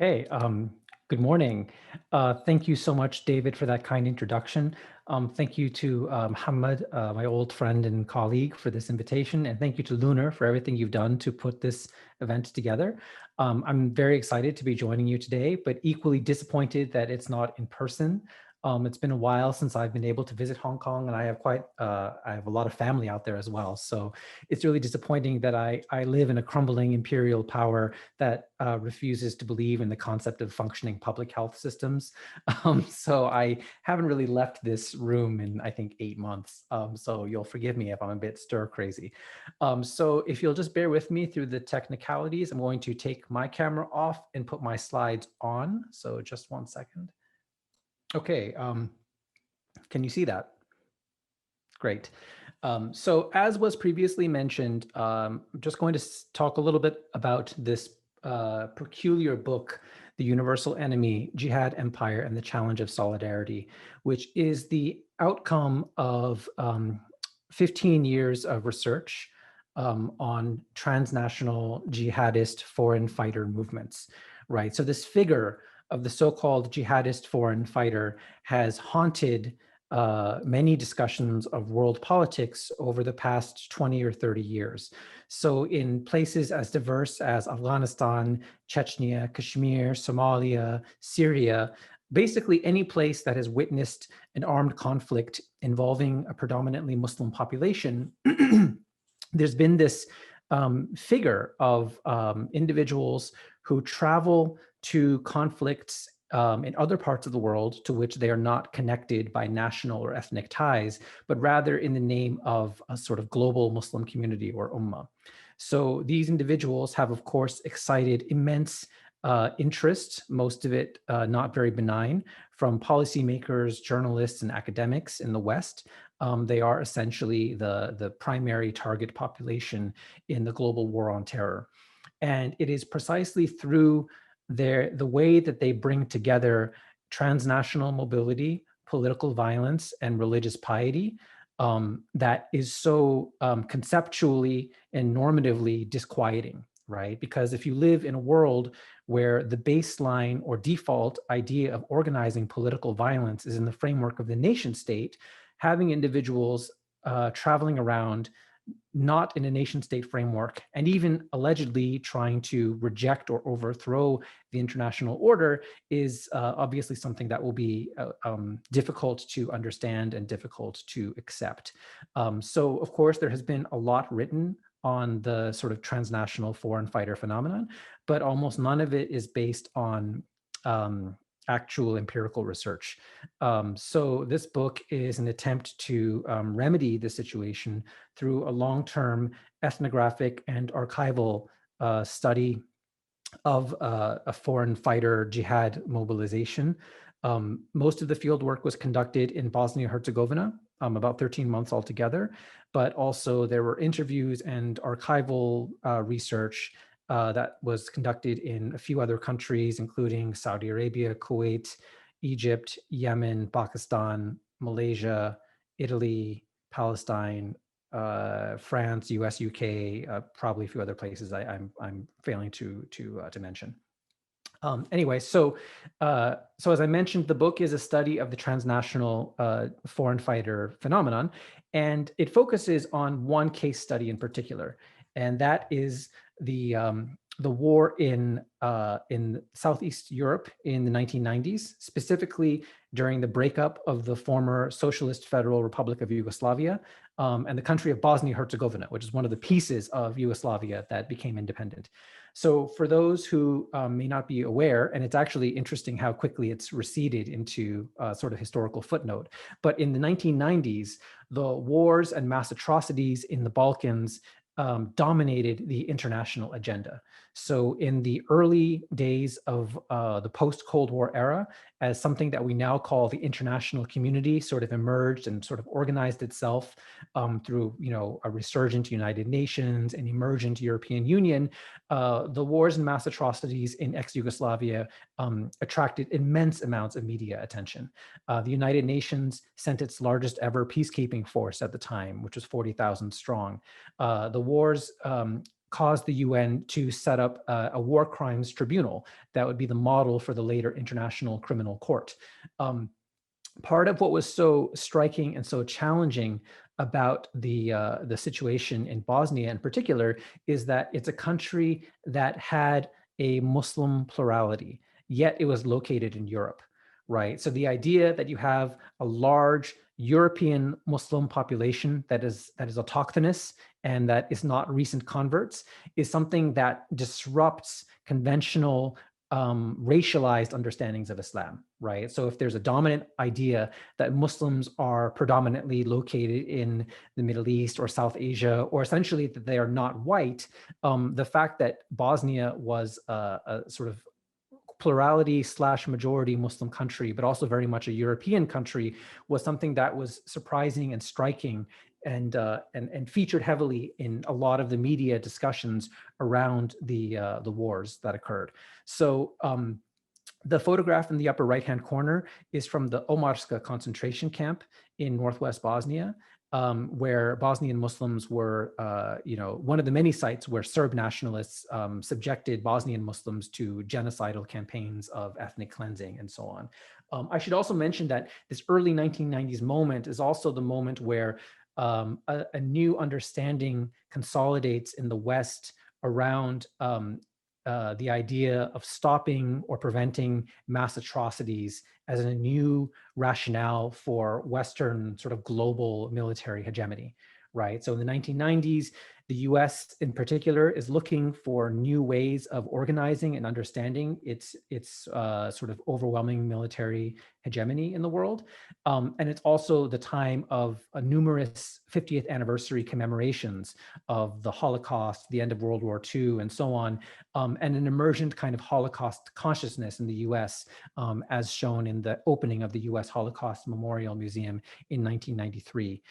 Okay, good morning. Thank you so much, David, for that kind introduction. Thank you to Hamad, my old friend and colleague, for this invitation. And thank you to Lunar for everything you've done to put this event together. I'm very excited to be joining you today, but equally disappointed that it's not in person. It's been a while since I've been able to visit Hong Kong, and I have a lot of family out there as well. So it's really disappointing that I live in a crumbling imperial power that refuses to believe in the concept of functioning public health systems. So I haven't really left this room in, I think, 8 months. So you'll forgive me if I'm a bit stir crazy. So if you'll just bear with me through the technicalities, I'm going to take my camera off and put my slides on. So just 1 second. Okay, can you see that? Great. So as was previously mentioned, I'm just going to talk a little bit about this peculiar book, The Universal Enemy, Jihad, Empire, and the Challenge of Solidarity, which is the outcome of 15 years of research on transnational jihadist foreign fighter movements, right? So this figure of the so-called jihadist foreign fighter has haunted many discussions of world politics over the past 20 or 30 years. So in places as diverse as Afghanistan, Chechnya, Kashmir, Somalia, Syria, basically any place that has witnessed an armed conflict involving a predominantly Muslim population, there's been this figure of individuals who travel to conflicts in other parts of the world to which they are not connected by national or ethnic ties, but rather in the name of a sort of global Muslim community or ummah. So these individuals have, of course, excited immense interest, most of it not very benign, from policymakers, journalists, and academics in the West. They are essentially the primary target population in the global war on terror. And it is precisely through the way that they bring together transnational mobility, political violence, and religious piety that is so conceptually and normatively disquieting, right? Because if you live in a world where the baseline or default idea of organizing political violence is in the framework of the nation state, having individuals traveling around not in a nation state framework, and even allegedly trying to reject or overthrow the international order is obviously something that will be difficult to understand and difficult to accept. So of course, there has been a lot written on the sort of transnational foreign fighter phenomenon, but almost none of it is based on actual empirical research. So this book is an attempt to remedy the situation through a long-term ethnographic and archival study of a foreign fighter jihad mobilization. Most of the field work was conducted in Bosnia-Herzegovina, about 13 months altogether, but also there were interviews and archival research that was conducted in a few other countries, including Saudi Arabia, Kuwait, Egypt, Yemen, Pakistan, Malaysia, Italy, Palestine, France, US, UK, probably a few other places I'm failing to mention. Anyway, so as I mentioned, the book is a study of the transnational foreign fighter phenomenon, and it focuses on one case study in particular, and that is the war in Southeast Europe in the 1990s, specifically during the breakup of the former Socialist Federal Republic of Yugoslavia and the country of Bosnia-Herzegovina, which is one of the pieces of Yugoslavia that became independent. So for those who may not be aware, and it's actually interesting how quickly it's receded into a sort of historical footnote, but in the 1990s, the wars and mass atrocities in the Balkans dominated the international agenda. So in the early days of the post-Cold War era, as something that we now call the international community sort of emerged and sort of organized itself through, a resurgent United Nations and emergent European Union, the wars and mass atrocities in ex-Yugoslavia attracted immense amounts of media attention. The United Nations sent its largest ever peacekeeping force at the time, which was 40,000 strong. The wars caused the UN to set up a war crimes tribunal that would be the model for the later International Criminal Court. Part of what was so striking and so challenging about the situation in Bosnia in particular is that it's a country that had a Muslim plurality, yet it was located in Europe, right? So the idea that you have a large European Muslim population that is autochthonous and that is not recent converts is something that disrupts conventional racialized understandings of Islam, right? So if there's a dominant idea that Muslims are predominantly located in the Middle East or South Asia, or essentially that they are not white, the fact that Bosnia was a sort of plurality / majority Muslim country, but also very much a European country, was something that was surprising and striking and featured heavily in a lot of the media discussions around the wars that occurred. So the photograph in the upper right-hand corner is from the Omarska concentration camp in northwest Bosnia, where Bosnian Muslims were, one of the many sites where Serb nationalists subjected Bosnian Muslims to genocidal campaigns of ethnic cleansing and so on. I should also mention that this early 1990s moment is also the moment where a new understanding consolidates in the West around the idea of stopping or preventing mass atrocities as a new rationale for Western sort of global military hegemony, right? So in the 1990s, the US in particular is looking for new ways of organizing and understanding its sort of overwhelming military hegemony in the world. And it's also the time of numerous 50th anniversary commemorations of the Holocaust, the end of World War II, and so on, and an emergent kind of Holocaust consciousness in the US, as shown in the opening of the US Holocaust Memorial Museum in 1993.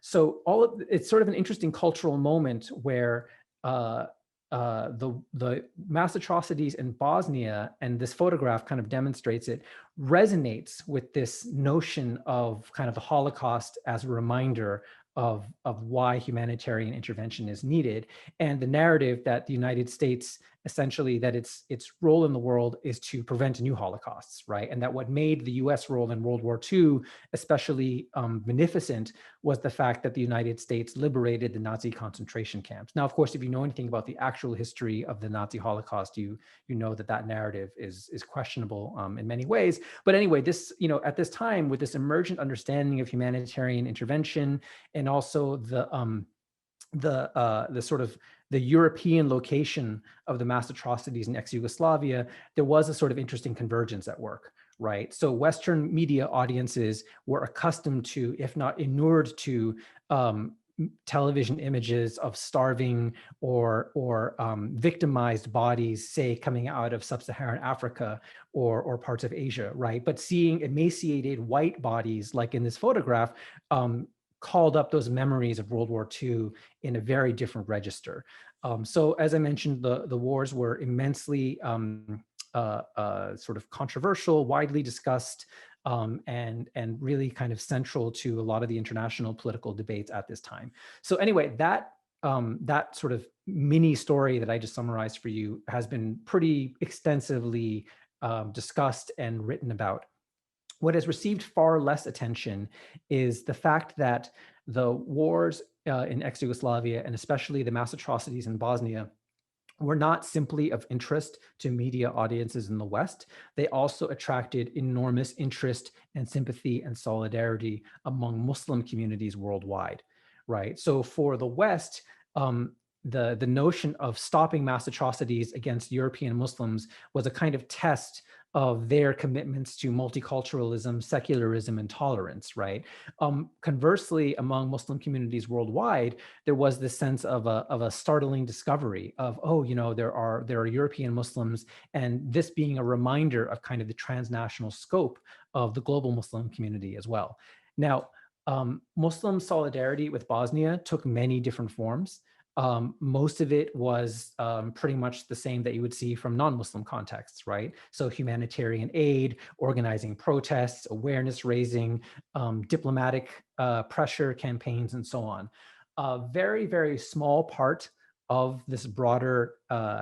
So it's sort of an interesting cultural moment where the mass atrocities in Bosnia, and this photograph kind of demonstrates it, resonates with this notion of kind of the Holocaust as a reminder of why humanitarian intervention is needed, and the narrative that the United States essentially, that its role in the world is to prevent new Holocausts, right? And that what made the US role in World War II especially beneficent was the fact that the United States liberated the Nazi concentration camps. Now, of course, if you know anything about the actual history of the Nazi Holocaust, you know that narrative is questionable in many ways. But anyway, this, at this time, with this emergent understanding of humanitarian intervention, and also the sort of the European location of the mass atrocities in ex-Yugoslavia, there was a sort of interesting convergence at work, right? So Western media audiences were accustomed to, if not inured to, television images of starving or victimized bodies, say, coming out of sub-Saharan Africa or parts of Asia, right? But seeing emaciated white bodies, like in this photograph, called up those memories of World War II in a very different register. So as I mentioned, the wars were immensely sort of controversial, widely discussed, and really kind of central to a lot of the international political debates at this time. So anyway, that sort of mini story that I just summarized for you has been pretty extensively discussed and written about. What has received far less attention is the fact that the wars in ex-Yugoslavia, and especially the mass atrocities in Bosnia, were not simply of interest to media audiences in the West. They also attracted enormous interest and sympathy and solidarity among Muslim communities worldwide, right? So for the West, the notion of stopping mass atrocities against European Muslims was a kind of test of their commitments to multiculturalism, secularism, and tolerance, right? Conversely, among Muslim communities worldwide, there was this sense of a startling discovery of, there are European Muslims, and this being a reminder of kind of the transnational scope of the global Muslim community as well. Now, Muslim solidarity with Bosnia took many different forms. Most of it was pretty much the same that you would see from non-Muslim contexts, right? So humanitarian aid, organizing protests, awareness raising, diplomatic pressure campaigns, and so on. A very, very small part of this broader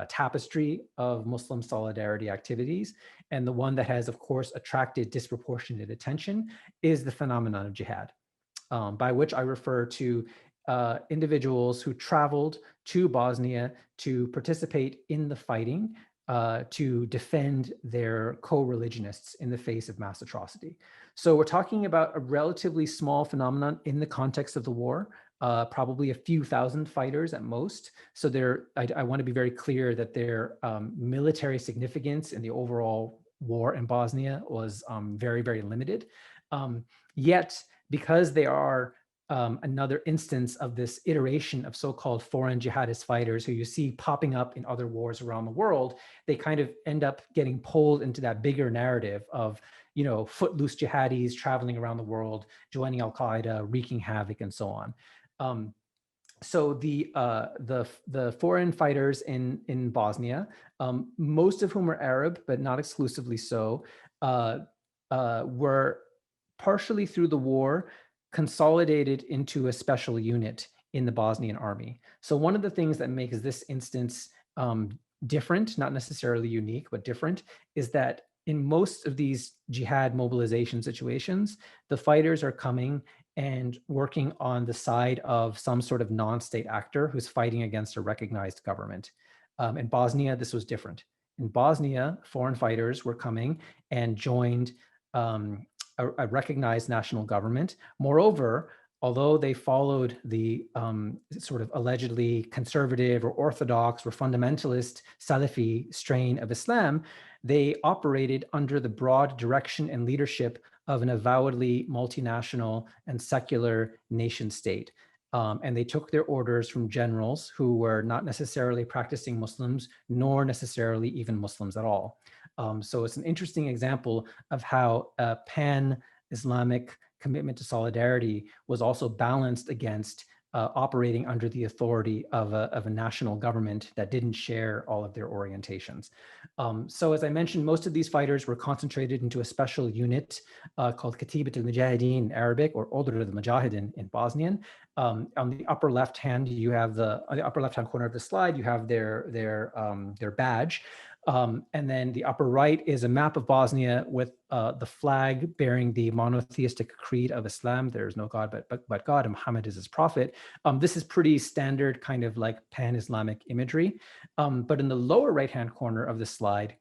tapestry of Muslim solidarity activities. And the one that has, of course, attracted disproportionate attention is the phenomenon of jihad, by which I refer to individuals who traveled to Bosnia to participate in the fighting to defend their co-religionists in the face of mass atrocity. So we're talking about a relatively small phenomenon in the context of the war, probably a few thousand fighters at most. So I want to be very clear that their military significance in the overall war in Bosnia was very, very limited. Yet, because they are another instance of this iteration of so-called foreign jihadist fighters who you see popping up in other wars around the world, they kind of end up getting pulled into that bigger narrative of, you know, footloose jihadis traveling around the world, joining Al-Qaeda, wreaking havoc, and so on. So the foreign fighters in Bosnia, most of whom are Arab, but not exclusively so, were partially through the war consolidated into a special unit in the Bosnian army. So one of the things that makes this instance different, not necessarily unique, but different, is that in most of these jihad mobilization situations, the fighters are coming and working on the side of some sort of non-state actor who's fighting against a recognized government. In Bosnia, this was different. In Bosnia, foreign fighters were coming and joined a recognized national government. Moreover, although they followed the sort of allegedly conservative or orthodox or fundamentalist Salafi strain of Islam, they operated under the broad direction and leadership of an avowedly multinational and secular nation state. And they took their orders from generals who were not necessarily practicing Muslims, nor necessarily even Muslims at all. So it's an interesting example of how a pan-Islamic commitment to solidarity was also balanced against operating under the authority of a national government that didn't share all of their orientations. So as I mentioned, most of these fighters were concentrated into a special unit called Katibat al-Mujahideen in Arabic, or Order of the Mujahideen in Bosnian. On the upper left hand, you have on the upper left-hand corner of the slide, you have their badge. And then the upper right is a map of Bosnia with the flag bearing the monotheistic creed of Islam. There is no God but God, and Muhammad is his prophet. This is pretty standard kind of like pan-Islamic imagery. But in the lower right-hand corner of the slide,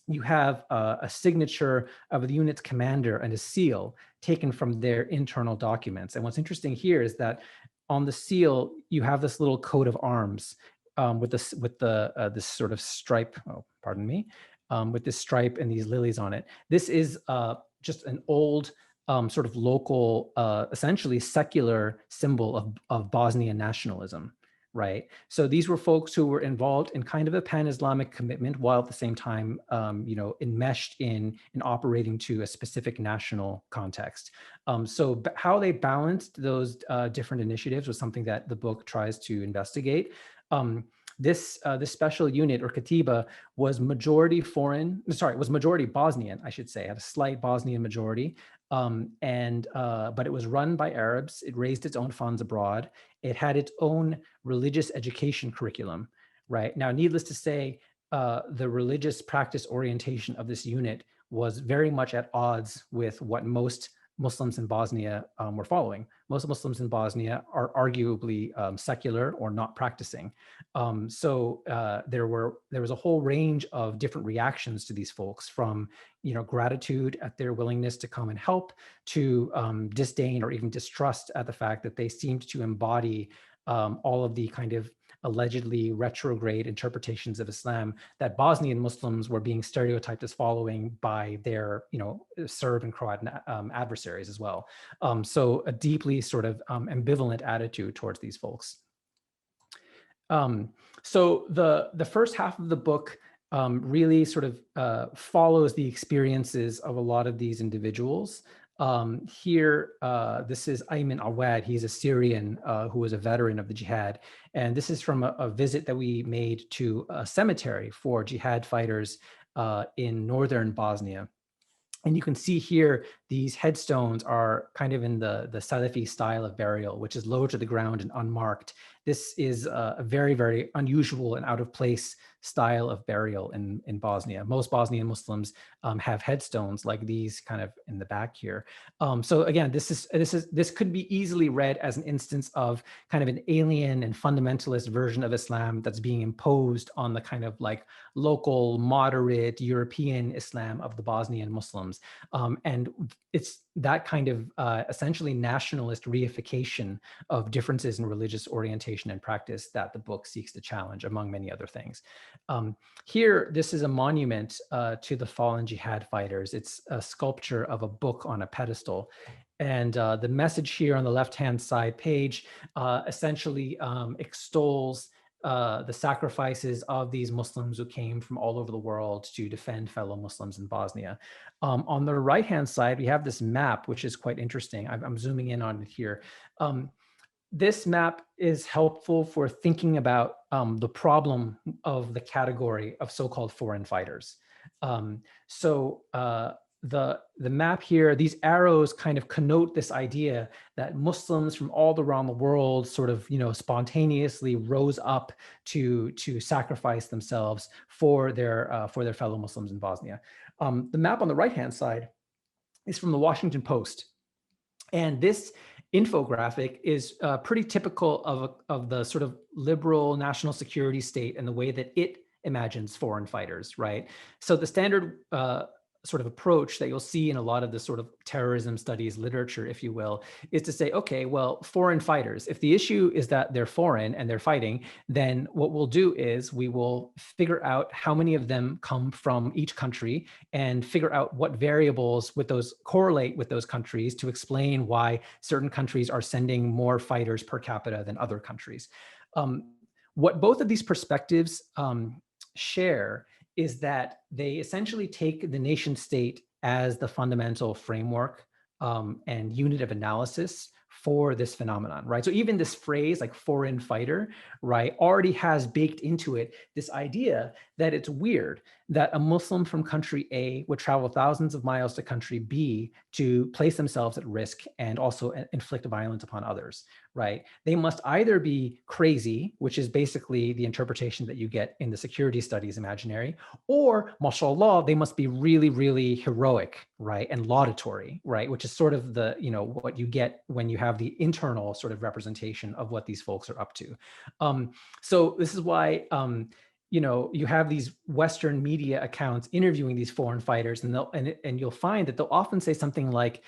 you have a signature of the unit's commander and a seal taken from their internal documents. And what's interesting here is that on the seal, you have this little coat of arms with this sort of stripe. Oh, pardon me, with this stripe and these lilies on it. This is just an old sort of local, essentially secular symbol of Bosnian nationalism, right? So these were folks who were involved in kind of a pan-Islamic commitment, while at the same time, enmeshed in operating to a specific national context. So how they balanced those different initiatives was something that the book tries to investigate. This special unit, or Katiba, was majority Bosnian, I should say, had a slight Bosnian majority. But it was run by Arabs. It raised its own funds abroad. It had its own religious education curriculum, right? Now, needless to say, the religious practice orientation of this unit was very much at odds with what most Muslims in Bosnia were following. Most Muslims in Bosnia are arguably secular or not practicing. So there was a whole range of different reactions to these folks, from gratitude at their willingness to come and help, to disdain or even distrust at the fact that they seemed to embody all of the kind of allegedly retrograde interpretations of Islam that Bosnian Muslims were being stereotyped as following by their, Serb and Croat adversaries as well. So a deeply sort of ambivalent attitude towards these folks. So the first half of the book really sort of follows the experiences of a lot of these individuals. Here, this is Ayman Awad. He's a Syrian who was a veteran of the jihad. And this is from a visit that we made to a cemetery for jihad fighters in northern Bosnia. And you can see here, these headstones are kind of in the Salafi style of burial, which is low to the ground and unmarked. this is a very, very unusual and out of place style of burial in Bosnia. Most Bosnian Muslims have headstones like these kind of in the back here. So again, this could be easily read as an instance of kind of an alien and fundamentalist version of Islam that's being imposed on the kind of like local moderate European Islam of the Bosnian Muslims. And it's that kind of essentially nationalist reification of differences in religious orientation and practice that the book seeks to challenge, among many other things. Here, this is a monument to the fallen jihad fighters. It's a sculpture of a book on a pedestal. And the message here on the left-hand side page essentially extols the sacrifices of these Muslims who came from all over the world to defend fellow Muslims in Bosnia. On the right-hand side, we have this map, which is quite interesting. I'm zooming in on it here. This map is helpful for thinking about the problem of the category of so-called foreign fighters. The map here, these arrows kind of connote this idea that Muslims from all around the world sort of, spontaneously rose up to sacrifice themselves for their fellow Muslims in Bosnia. The map on the right-hand side is from the Washington Post. And this infographic is pretty typical of the sort of liberal national security state and the way that it imagines foreign fighters, right? So the standard sort of approach that you'll see in a lot of the sort of terrorism studies literature, if you will, is to say, okay, well, foreign fighters, if the issue is that they're foreign and they're fighting, then what we'll do is we will figure out how many of them come from each country and figure out what variables with those correlate with those countries to explain why certain countries are sending more fighters per capita than other countries. What both of these perspectives share is that they essentially take the nation state as the fundamental framework and unit of analysis for this phenomenon, right? So even this phrase like foreign fighter, right, already has baked into it this idea that it's weird that a Muslim from country A would travel thousands of miles to country B to place themselves at risk and also inflict violence upon others, right? They must either be crazy, which is basically the interpretation that you get in the security studies imaginary, or, mashallah, they must be really, really heroic, right, and laudatory, right, which is sort of the, what you get when you have the internal sort of representation of what these folks are up to. So this is why, you have these Western media accounts interviewing these foreign fighters, and you'll find that they'll often say something like,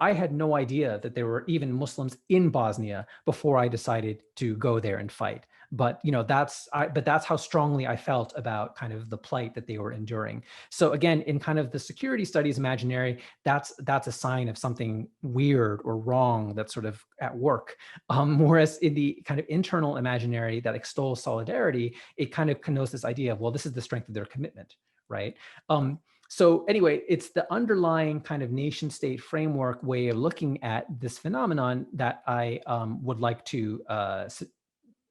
I had no idea that there were even Muslims in Bosnia before I decided to go there and fight. But that's how strongly I felt about kind of the plight that they were enduring. So again, in kind of the security studies imaginary, that's a sign of something weird or wrong that's sort of at work. Whereas in the kind of internal imaginary that extols solidarity, it kind of connotes this idea of, well, this is the strength of their commitment, right? So anyway, it's the underlying kind of nation state framework way of looking at this phenomenon that I would like to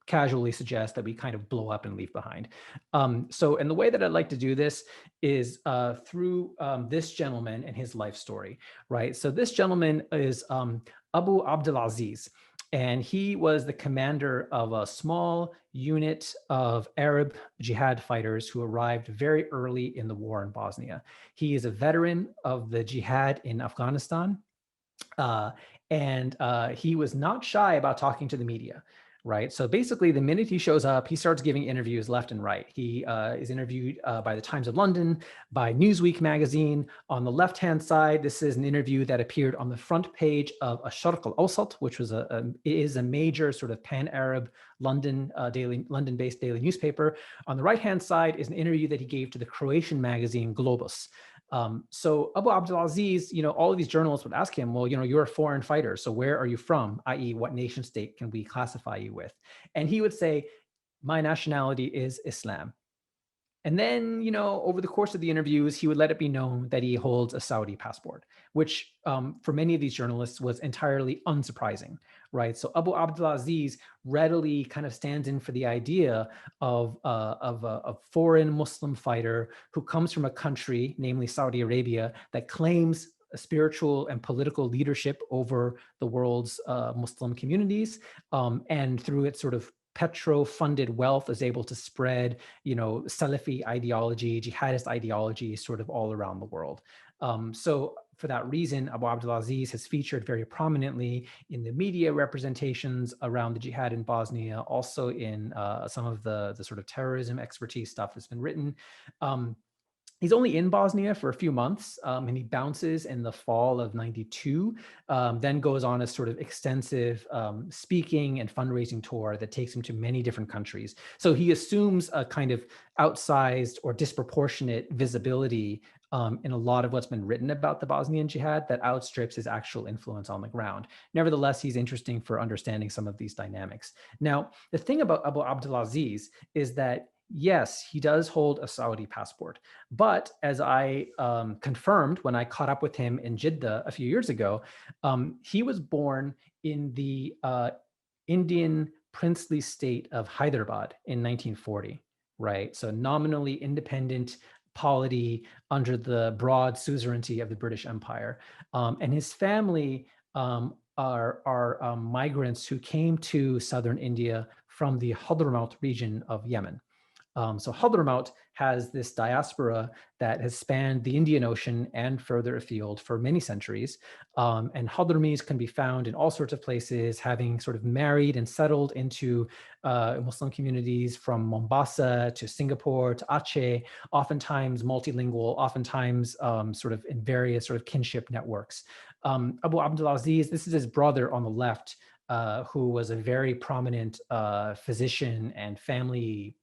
casually suggest that we kind of blow up and leave behind. And the way that I'd like to do this is through this gentleman and his life story, right? So this gentleman is Abu Abdulaziz, and he was the commander of a small unit of Arab jihad fighters who arrived very early in the war in Bosnia. He is a veteran of the jihad in Afghanistan, and he was not shy about talking to the media. Right. So basically, the minute he shows up, he starts giving interviews left and right. He is interviewed by the Times of London, by Newsweek magazine. On the left-hand side, this is an interview that appeared on the front page of Asharq al-Awsat, which was is a major sort of pan-Arab London-based daily newspaper. On the right-hand side is an interview that he gave to the Croatian magazine Globus. So Abu Abdulaziz, all of these journalists would ask him, well, you're a foreign fighter, so where are you from? I.e., what nation state can we classify you with? And he would say, my nationality is Islam. And then, over the course of the interviews, he would let it be known that he holds a Saudi passport, which for many of these journalists was entirely unsurprising, right? So Abu Abdulaziz readily kind of stands in for the idea of a foreign Muslim fighter who comes from a country, namely Saudi Arabia, that claims a spiritual and political leadership over the world's Muslim communities, and through its sort of petro-funded wealth is able to spread, Salafi ideology, jihadist ideology sort of all around the world. So for that reason, Abu Abdulaziz has featured very prominently in the media representations around the jihad in Bosnia, also in some of the sort of terrorism expertise stuff that's been written. He's only in Bosnia for a few months, and he bounces in the fall of '92, then goes on a sort of extensive speaking and fundraising tour that takes him to many different countries. So he assumes a kind of outsized or disproportionate visibility in a lot of what's been written about the Bosnian jihad that outstrips his actual influence on the ground. Nevertheless, he's interesting for understanding some of these dynamics. Now, the thing about Abu Abdulaziz is that yes, he does hold a Saudi passport. But as I confirmed when I caught up with him in Jeddah a few years ago, he was born in the Indian princely state of Hyderabad in 1940, right? So nominally independent polity under the broad suzerainty of the British Empire. And his family are migrants who came to southern India from the Hadramaut region of Yemen. So Hadramaut has this diaspora that has spanned the Indian Ocean and further afield for many centuries. And Hadramis can be found in all sorts of places, having sort of married and settled into Muslim communities from Mombasa to Singapore to Aceh, oftentimes multilingual, oftentimes sort of in various sort of kinship networks. Abu Abdulaziz, this is his brother on the left, who was a very prominent physician and family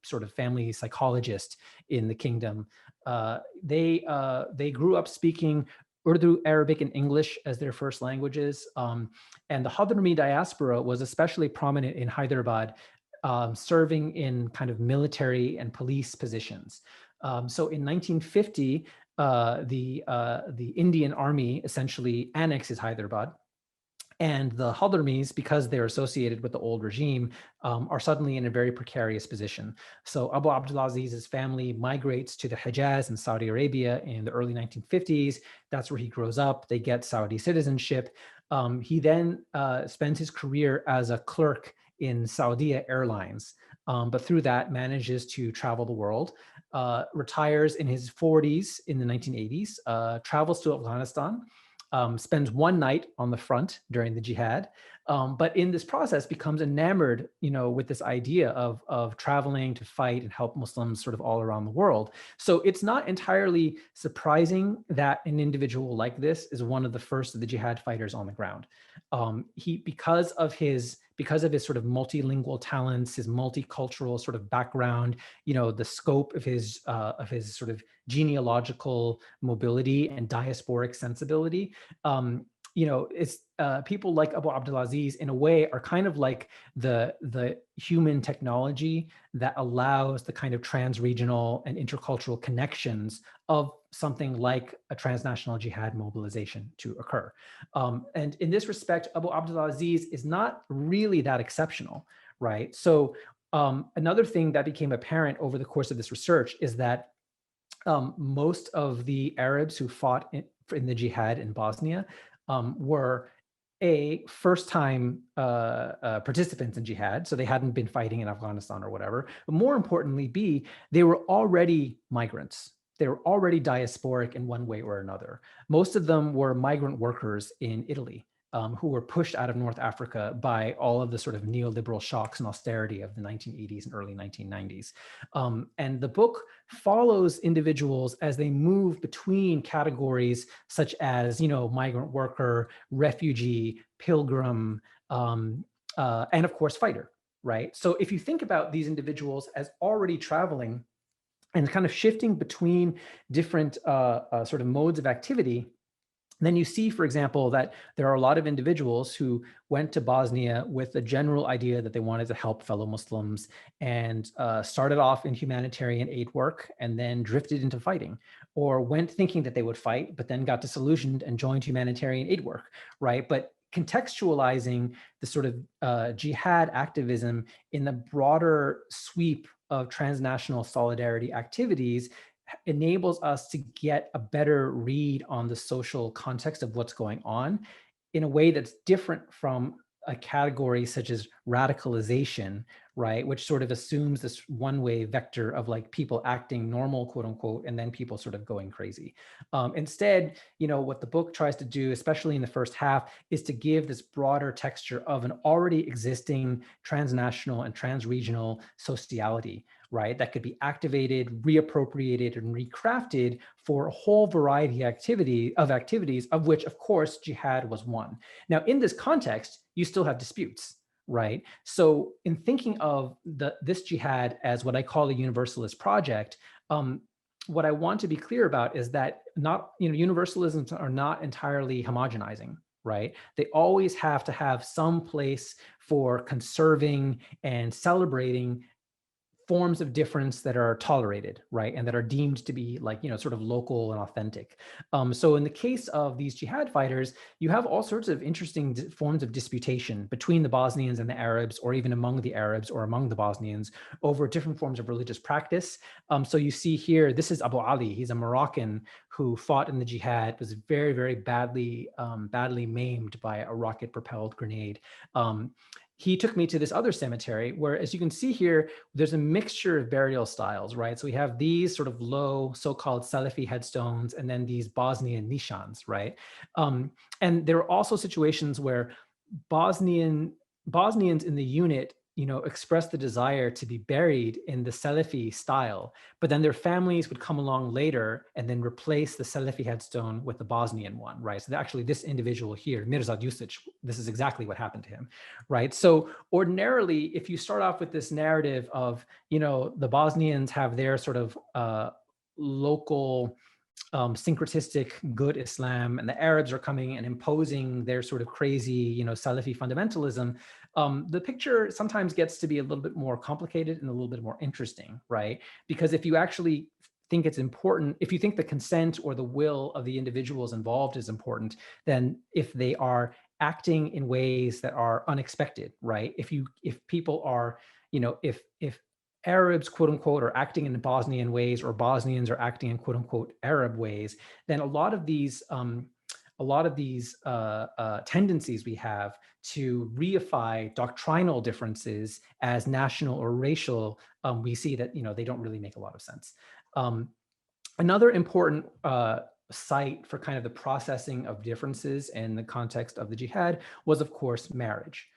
psychologist in the kingdom. They grew up speaking Urdu, Arabic, and English as their first languages. And the Hadrami diaspora was especially prominent in Hyderabad, serving in kind of military and police positions. So in 1950, the Indian army essentially annexes Hyderabad. And the Hadramis, because they're associated with the old regime, are suddenly in a very precarious position. So Abu Abdulaziz's family migrates to the Hijaz in Saudi Arabia in the early 1950s. That's where he grows up. They get Saudi citizenship. He then spends his career as a clerk in Saudia Airlines, but through that manages to travel the world. Retires in his 40s in the 1980s, travels to Afghanistan, spends one night on the front during the jihad, but in this process becomes enamored, with this idea of traveling to fight and help Muslims sort of all around the world. So it's not entirely surprising that an individual like this is one of the first of the jihad fighters on the ground. Because of his sort of multilingual talents, his multicultural sort of background, the scope of his sort of genealogical mobility and diasporic sensibility, it's people like Abu Abdulaziz in a way are kind of like the human technology that allows the kind of trans-regional and intercultural connections of something like a transnational jihad mobilization to occur. And in this respect, Abu Abdulaziz is not really that exceptional, right? So another thing that became apparent over the course of this research is that most of the Arabs who fought in the jihad in Bosnia were first-time participants in jihad, so they hadn't been fighting in Afghanistan or whatever. But more importantly, B, they were already migrants. They were already diasporic in one way or another. Most of them were migrant workers in Italy, who were pushed out of North Africa by all of the sort of neoliberal shocks and austerity of the 1980s and early 1990s. And the book follows individuals as they move between categories such as, migrant worker, refugee, pilgrim, and of course, fighter, right? So if you think about these individuals as already traveling and kind of shifting between different sort of modes of activity, then you see, for example, that there are a lot of individuals who went to Bosnia with a general idea that they wanted to help fellow Muslims and started off in humanitarian aid work and then drifted into fighting, or went thinking that they would fight, but then got disillusioned and joined humanitarian aid work, right? But contextualizing the sort of jihad activism in the broader sweep of transnational solidarity activities enables us to get a better read on the social context of what's going on in a way that's different from a category such as radicalization, right, which sort of assumes this one-way vector of like people acting normal, quote unquote, and then people sort of going crazy. Instead, what the book tries to do, especially in the first half, is to give this broader texture of an already existing transnational and transregional sociality, right, that could be activated, reappropriated, and recrafted for a whole variety of activities, of which, of course, jihad was one. Now, in this context, you still have disputes, right? So in thinking of this jihad as what I call a universalist project, what I want to be clear about is that universalisms are not entirely homogenizing, right? They always have to have some place for conserving and celebrating forms of difference that are tolerated, right, and that are deemed to be like, sort of local and authentic. So in the case of these jihad fighters, you have all sorts of interesting forms of disputation between the Bosnians and the Arabs, or even among the Arabs or among the Bosnians, over different forms of religious practice. So you see here, this is Abu Ali. He's a Moroccan who fought in the jihad, was very, very badly maimed by a rocket-propelled grenade. He took me to this other cemetery where, as you can see here, there's a mixture of burial styles, right? So we have these sort of low so-called Salafi headstones, and then these Bosnian nishans, right? And there are also situations where Bosnians in the unit, expressed the desire to be buried in the Salafi style, but then their families would come along later and then replace the Salafi headstone with the Bosnian one, right? So actually this individual here, Mirza Jusic, this is exactly what happened to him, right? So ordinarily, if you start off with this narrative of, the Bosnians have their sort of local syncretistic good Islam, and the Arabs are coming and imposing their sort of crazy, Salafi fundamentalism, the picture sometimes gets to be a little bit more complicated and a little bit more interesting, right? Because if you actually think it's important, if you think the consent or the will of the individuals involved is important, then if they are acting in ways that are unexpected, right? If people are, if Arabs, quote unquote, are acting in Bosnian ways, or Bosnians are acting in quote unquote Arab ways, then a lot of these tendencies we have to reify doctrinal differences as national or racial, we see that they don't really make a lot of sense. Another important site for kind of the processing of differences in the context of the jihad was, of course, marriage.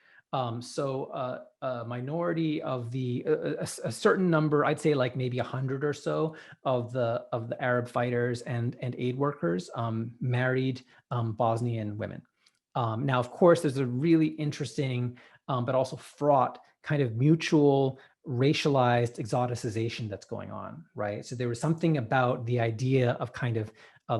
So a minority of a certain number, I'd say like maybe 100 or so of the Arab fighters and aid workers married Bosnian women. Now, of course, there's a really interesting but also fraught kind of mutual racialized exoticization that's going on, right? So there was something about the idea of kind of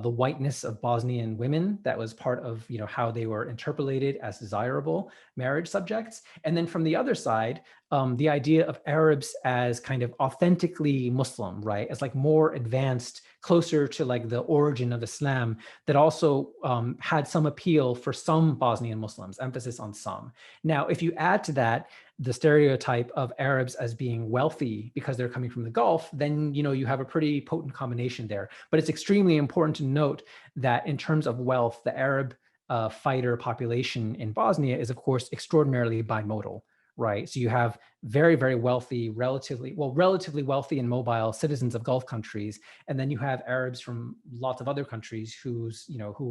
the whiteness of Bosnian women that was part of how they were interpolated as desirable marriage subjects. And then from the other side, the idea of Arabs as kind of authentically Muslim, right? As like more advanced, closer to like the origin of Islam, that also had some appeal for some Bosnian Muslims, emphasis on some. Now, if you add to that the stereotype of Arabs as being wealthy because they're coming from the Gulf, then you have a pretty potent combination there. But it's extremely important to note that in terms of wealth, the Arab fighter population in Bosnia is, of course, extraordinarily bimodal, right? So you have very, very wealthy, relatively wealthy and mobile citizens of Gulf countries, and then you have Arabs from lots of other countries who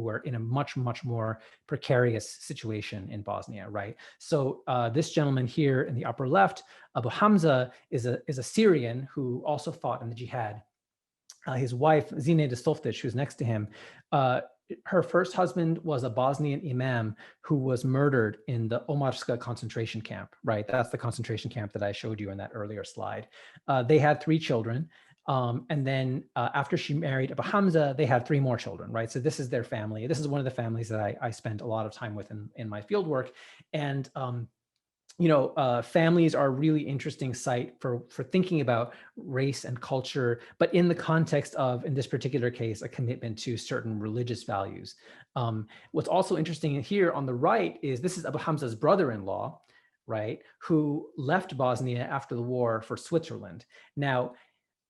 are in a much, much more precarious situation in Bosnia, right? So this gentleman here in the upper left, Abu Hamza, is a Syrian who also fought in the jihad. His wife, Zine de Softic, who's next to him, her first husband was a Bosnian imam who was murdered in the Omarska concentration camp, right? That's the concentration camp that I showed you in that earlier slide. They had 3 children. And then after she married Abu Hamza, they had 3 more children, right? So this is their family. This is one of the families that I spent a lot of time with in my fieldwork. And families are a really interesting site for thinking about race and culture, but in the context of, in this particular case, a commitment to certain religious values. What's also interesting here on the right is this is Abu Hamza's brother-in-law, right, who left Bosnia after the war for Switzerland. Now,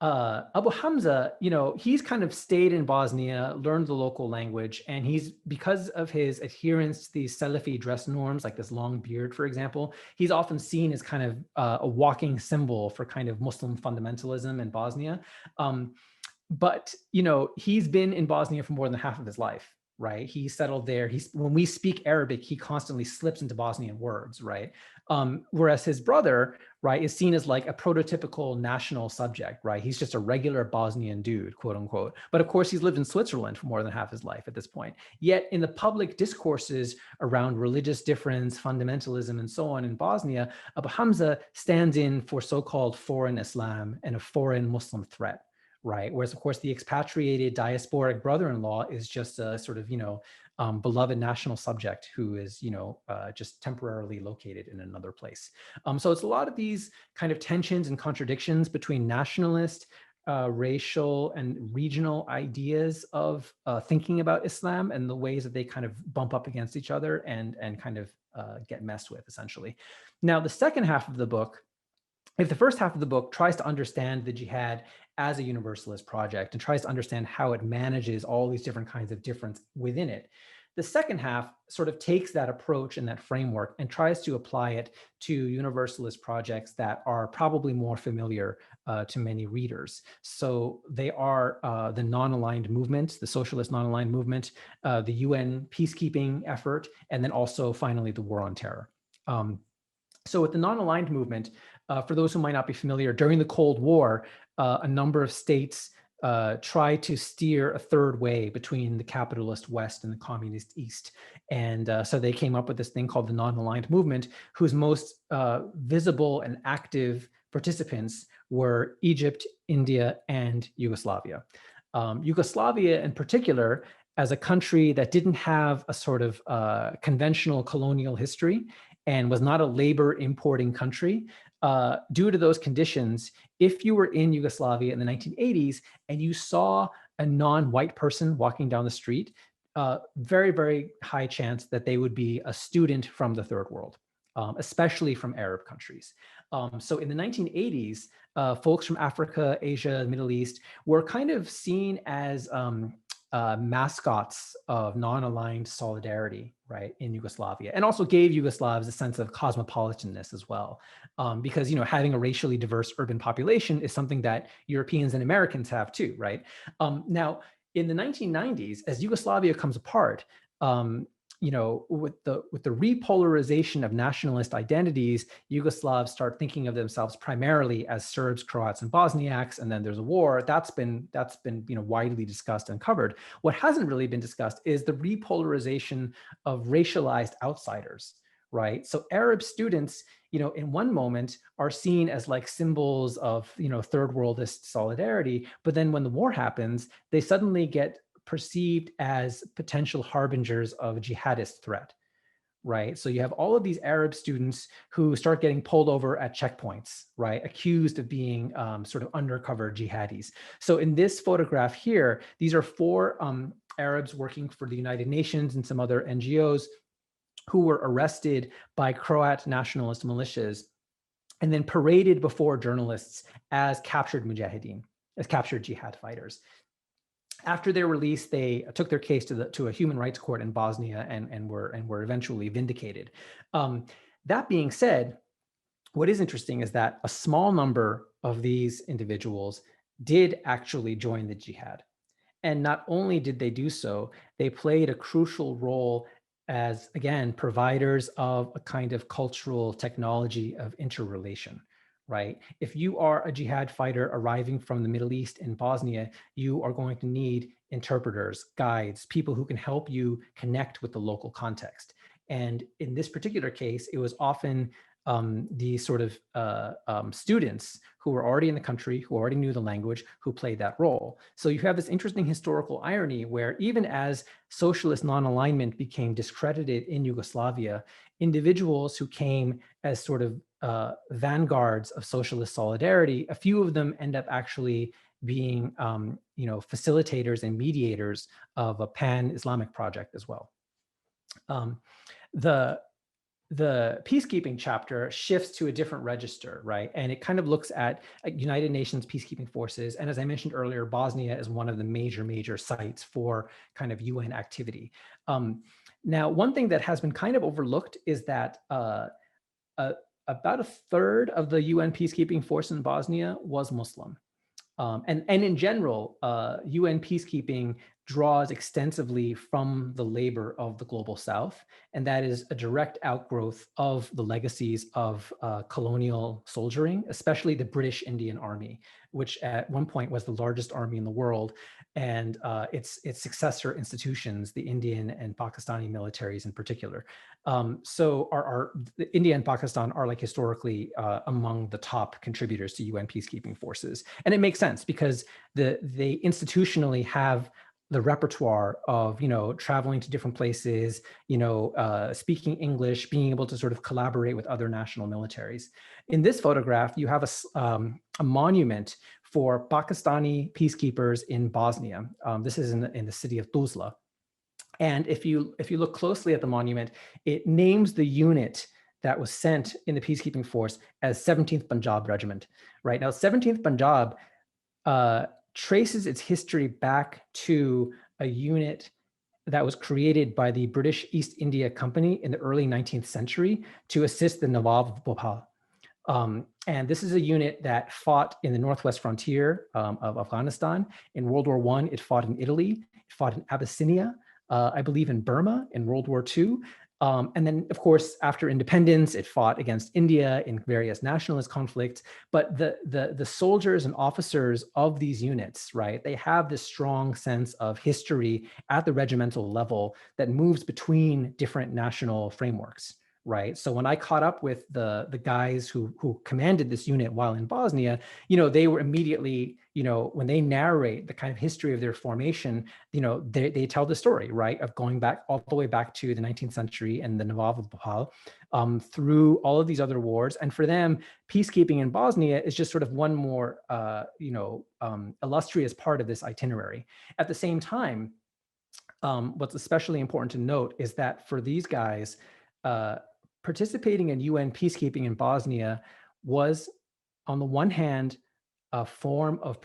Abu Hamza, he's kind of stayed in Bosnia, learned the local language, and because of his adherence to these Salafi dress norms, like this long beard, for example, he's often seen as kind of a walking symbol for kind of Muslim fundamentalism in Bosnia. But he's been in Bosnia for more than half of his life, right? He settled there. When we speak Arabic, he constantly slips into Bosnian words, right? Whereas his brother, right, is seen as like a prototypical national subject, right? He's just a regular Bosnian dude, quote unquote. But of course, he's lived in Switzerland for more than half his life at this point. Yet in the public discourses around religious difference, fundamentalism, and so on in Bosnia, Abu Hamza stands in for so-called foreign Islam and a foreign Muslim threat. Right. Whereas, of course, the expatriated diasporic brother-in-law is just a sort of, beloved national subject who is, just temporarily located in another place. So it's a lot of these kind of tensions and contradictions between nationalist, racial, and regional ideas of thinking about Islam and the ways that they kind of bump up against each other and kind of get messed with, essentially. Now, the second half of the book, if the first half of the book tries to understand the jihad as a universalist project and tries to understand how it manages all these different kinds of difference within it, the second half sort of takes that approach and that framework and tries to apply it to universalist projects that are probably more familiar to many readers. So they are the non-aligned movement, the socialist non-aligned movement, the UN peacekeeping effort, and then also finally the war on terror. So with the non-aligned movement, for those who might not be familiar, during the Cold War, a number of states tried to steer a third way between the capitalist West and the communist East. And so they came up with this thing called the non-aligned movement, whose most visible and active participants were Egypt, India, and Yugoslavia. Yugoslavia in particular, as a country that didn't have a sort of conventional colonial history and was not a labor importing country, due to those conditions, if you were in Yugoslavia in the 1980s and you saw a non-white person walking down the street, very, very high chance that they would be a student from the third world, especially from Arab countries. So in the 1980s, folks from Africa, Asia, Middle East were kind of seen as mascots of non-aligned solidarity, right, in Yugoslavia, and also gave Yugoslavs a sense of cosmopolitanness as well, because having a racially diverse urban population is something that Europeans and Americans have too, right? Now, in the 1990s, as Yugoslavia comes apart, with the repolarization of nationalist identities, Yugoslavs start thinking of themselves primarily as Serbs, Croats, and Bosniaks, and then there's a war. That's been widely discussed and covered. What hasn't really been discussed is the repolarization of racialized outsiders, right? So Arab students, in one moment are seen as like symbols of third worldist solidarity, but then when the war happens, they suddenly get perceived as potential harbingers of a jihadist threat, right? So you have all of these Arab students who start getting pulled over at checkpoints, right? Accused of being sort of undercover jihadis. So in this photograph here, these are four Arabs working for the United Nations and some other NGOs who were arrested by Croat nationalist militias and then paraded before journalists as captured mujahideen, as captured jihad fighters. After their release, they took their case to a human rights court in Bosnia and were eventually vindicated. That being said, what is interesting is that a small number of these individuals did actually join the jihad. And not only did they do so, they played a crucial role as, again, providers of a kind of cultural technology of interrelation. Right? If you are a jihad fighter arriving from the Middle East in Bosnia, you are going to need interpreters, guides, people who can help you connect with the local context. And in this particular case, it was often the sort of students who were already in the country, who already knew the language, who played that role. So you have this interesting historical irony where even as socialist non-alignment became discredited in Yugoslavia, individuals who came as sort of vanguards of socialist solidarity, a few of them end up actually being facilitators and mediators of a pan-Islamic project as well. the peacekeeping chapter shifts to a different register, right? And it kind of looks at United Nations peacekeeping forces. And as I mentioned earlier, Bosnia is one of the major sites for kind of UN activity. Now, one thing that has been kind of overlooked is that about a third of the UN peacekeeping force in Bosnia was Muslim. And in general, UN peacekeeping draws extensively from the labor of the global South, and that is a direct outgrowth of the legacies of colonial soldiering, especially the British Indian Army, which at one point was the largest army in the world, and its successor institutions, the Indian and Pakistani militaries in particular. So India and Pakistan are like historically among the top contributors to UN peacekeeping forces. And it makes sense because they institutionally have the repertoire of, traveling to different places, speaking English, being able to sort of collaborate with other national militaries. In this photograph, you have a monument for Pakistani peacekeepers in Bosnia. This is in the city of Tuzla. And if you look closely at the monument, it names the unit that was sent in the peacekeeping force as 17th Punjab Regiment. Right now, 17th Punjab traces its history back to a unit that was created by the British East India Company in the early 19th century to assist the Nawab of Bhopal. And this is a unit that fought in the northwest frontier of Afghanistan. In World War I, it fought in Italy, it fought in Abyssinia, I believe in Burma in World War II. And then, of course, after independence, it fought against India in various nationalist conflicts. But the soldiers and officers of these units, right, they have this strong sense of history at the regimental level that moves between different national frameworks. Right. So when I caught up with the guys who commanded this unit while in Bosnia, they were immediately, when they narrate the kind of history of their formation, they tell the story, right, of going back all the way back to the 19th century and the Nawab of Bhopal, through all of these other wars. And for them, peacekeeping in Bosnia is just sort of one more, illustrious part of this itinerary. At the same time, what's especially important to note is that for these guys, participating in UN peacekeeping in Bosnia was, on the one hand, a form of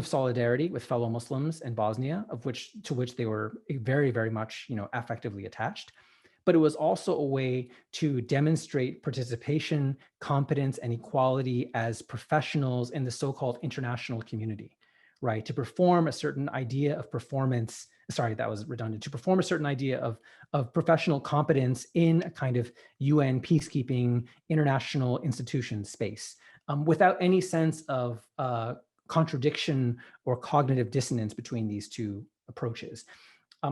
solidarity with fellow Muslims in Bosnia, to which they were very much, affectively attached. But it was also a way to demonstrate participation, competence, and equality as professionals in the so-called international community, right? To perform a certain idea of performance. Sorry, that was redundant. To perform a certain idea of professional competence in a kind of UN peacekeeping international institution space, without any sense of contradiction or cognitive dissonance between these two approaches.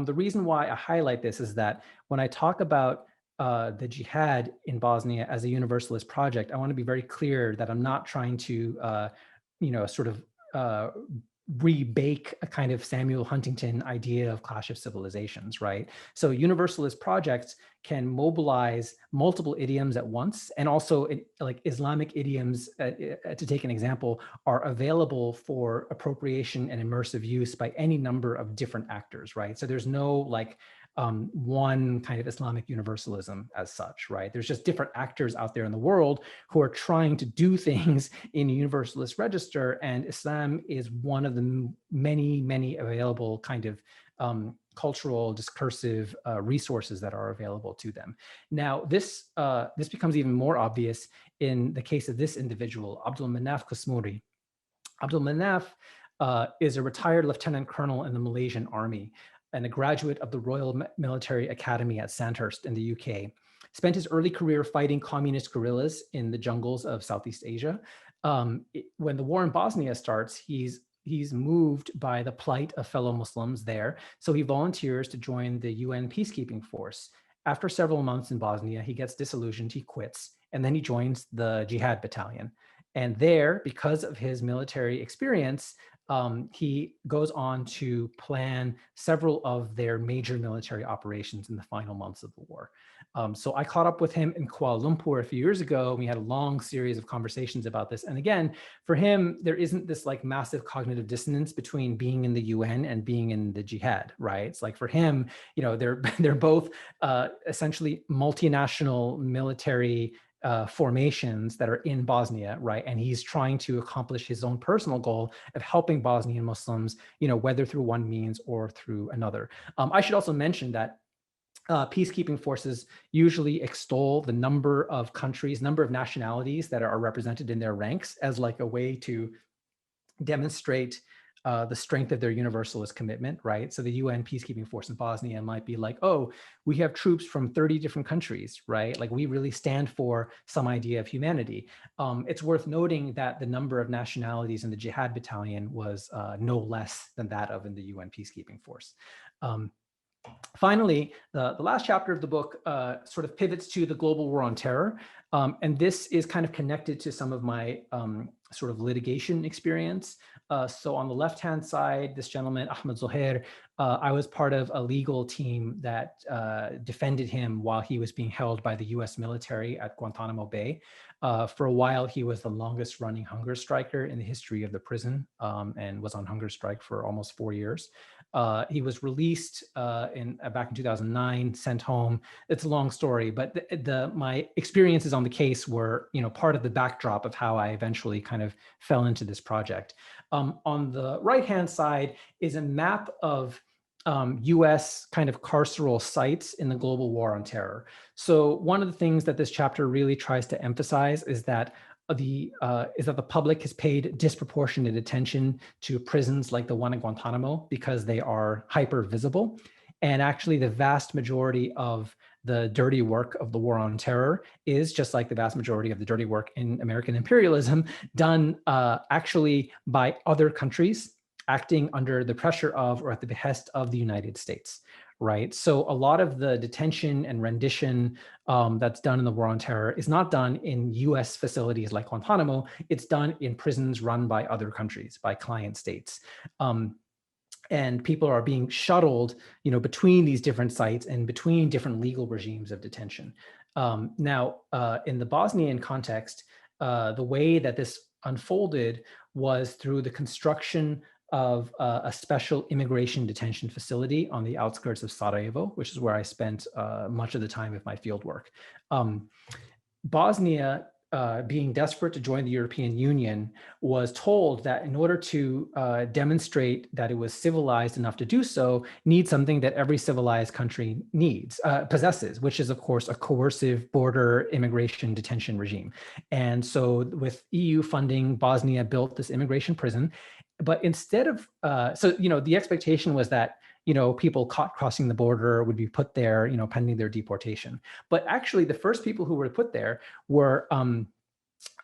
The reason why I highlight this is that when I talk about the jihad in Bosnia as a universalist project, I want to be very clear that I'm not trying to, rebake a kind of Samuel Huntington idea of clash of civilizations, right? So universalist projects can mobilize multiple idioms at once, and also like Islamic idioms, to take an example, are available for appropriation and immersive use by any number of different actors, right? So there's no like one kind of Islamic universalism as such, right? There's just different actors out there in the world who are trying to do things in a universalist register, and Islam is one of the many available kind of cultural discursive resources that are available to them. Now, this becomes even more obvious in the case of this individual, Abdul Manaf Khasmuri. Abdul Manaf is a retired lieutenant colonel in the Malaysian Army and a graduate of the Royal Military Academy at Sandhurst in the UK. Spent his early career fighting communist guerrillas in the jungles of Southeast Asia. When the war in Bosnia starts, he's moved by the plight of fellow Muslims there, so he volunteers to join the UN peacekeeping force. After several months in Bosnia, he gets disillusioned, he quits, and then he joins the Jihad battalion. And there, because of his military experience, he goes on to plan several of their major military operations in the final months of the war. So I caught up with him in Kuala Lumpur a few years ago. We had a long series of conversations about this. And again, for him, there isn't this like massive cognitive dissonance between being in the UN and being in the jihad, right? It's like for him, you know, they're both essentially multinational military formations that are in Bosnia, right? And he's trying to accomplish his own personal goal of helping Bosnian Muslims, you know, whether through one means or through another. I should also mention that peacekeeping forces usually extol the number of countries, number of nationalities that are represented in their ranks as like a way to demonstrate the strength of their universalist commitment, right? So the UN peacekeeping force in Bosnia might be like, oh, we have troops from 30 different countries, right? Like we really stand for some idea of humanity. It's worth noting that the number of nationalities in the Jihad battalion was no less than that of in the UN peacekeeping force. Finally, the last chapter of the book sort of pivots to the global war on terror. And this is kind of connected to some of my sort of litigation experience. So on the left-hand side, this gentleman, Ahmed Zohair, I was part of a legal team that defended him while he was being held by the US military at Guantanamo Bay. For a while, he was the longest running hunger striker in the history of the prison and was on hunger strike for almost 4 years. He was released back in 2009, sent home. It's a long story, but my experiences on the case were, you know, part of the backdrop of how I eventually kind of fell into this project. On the right-hand side is a map of US kind of carceral sites in the global war on terror. So one of the things that this chapter really tries to emphasize is that the public has paid disproportionate attention to prisons like the one in Guantanamo because they are hyper visible. And actually the vast majority of the dirty work of the war on terror is, just like the vast majority of the dirty work in American imperialism, done actually by other countries acting under the pressure of or at the behest of the United States, right? So a lot of the detention and rendition that's done in the war on terror is not done in US facilities like Guantanamo, it's done in prisons run by other countries, by client states. And people are being shuttled, you know, between these different sites and between different legal regimes of detention. Now, in the Bosnian context, the way that this unfolded was through the construction of a special immigration detention facility on the outskirts of Sarajevo, which is where I spent much of the time of my field work. Bosnia, being desperate to join the European Union, was told that in order to demonstrate that it was civilized enough to do so, needs something that every civilized country possesses, which is, of course, a coercive border immigration detention regime. And so with EU funding, Bosnia built this immigration prison. But instead of, so, you know, the expectation was that, you know, people caught crossing the border would be put there, you know, pending their deportation. But actually the first people who were put there were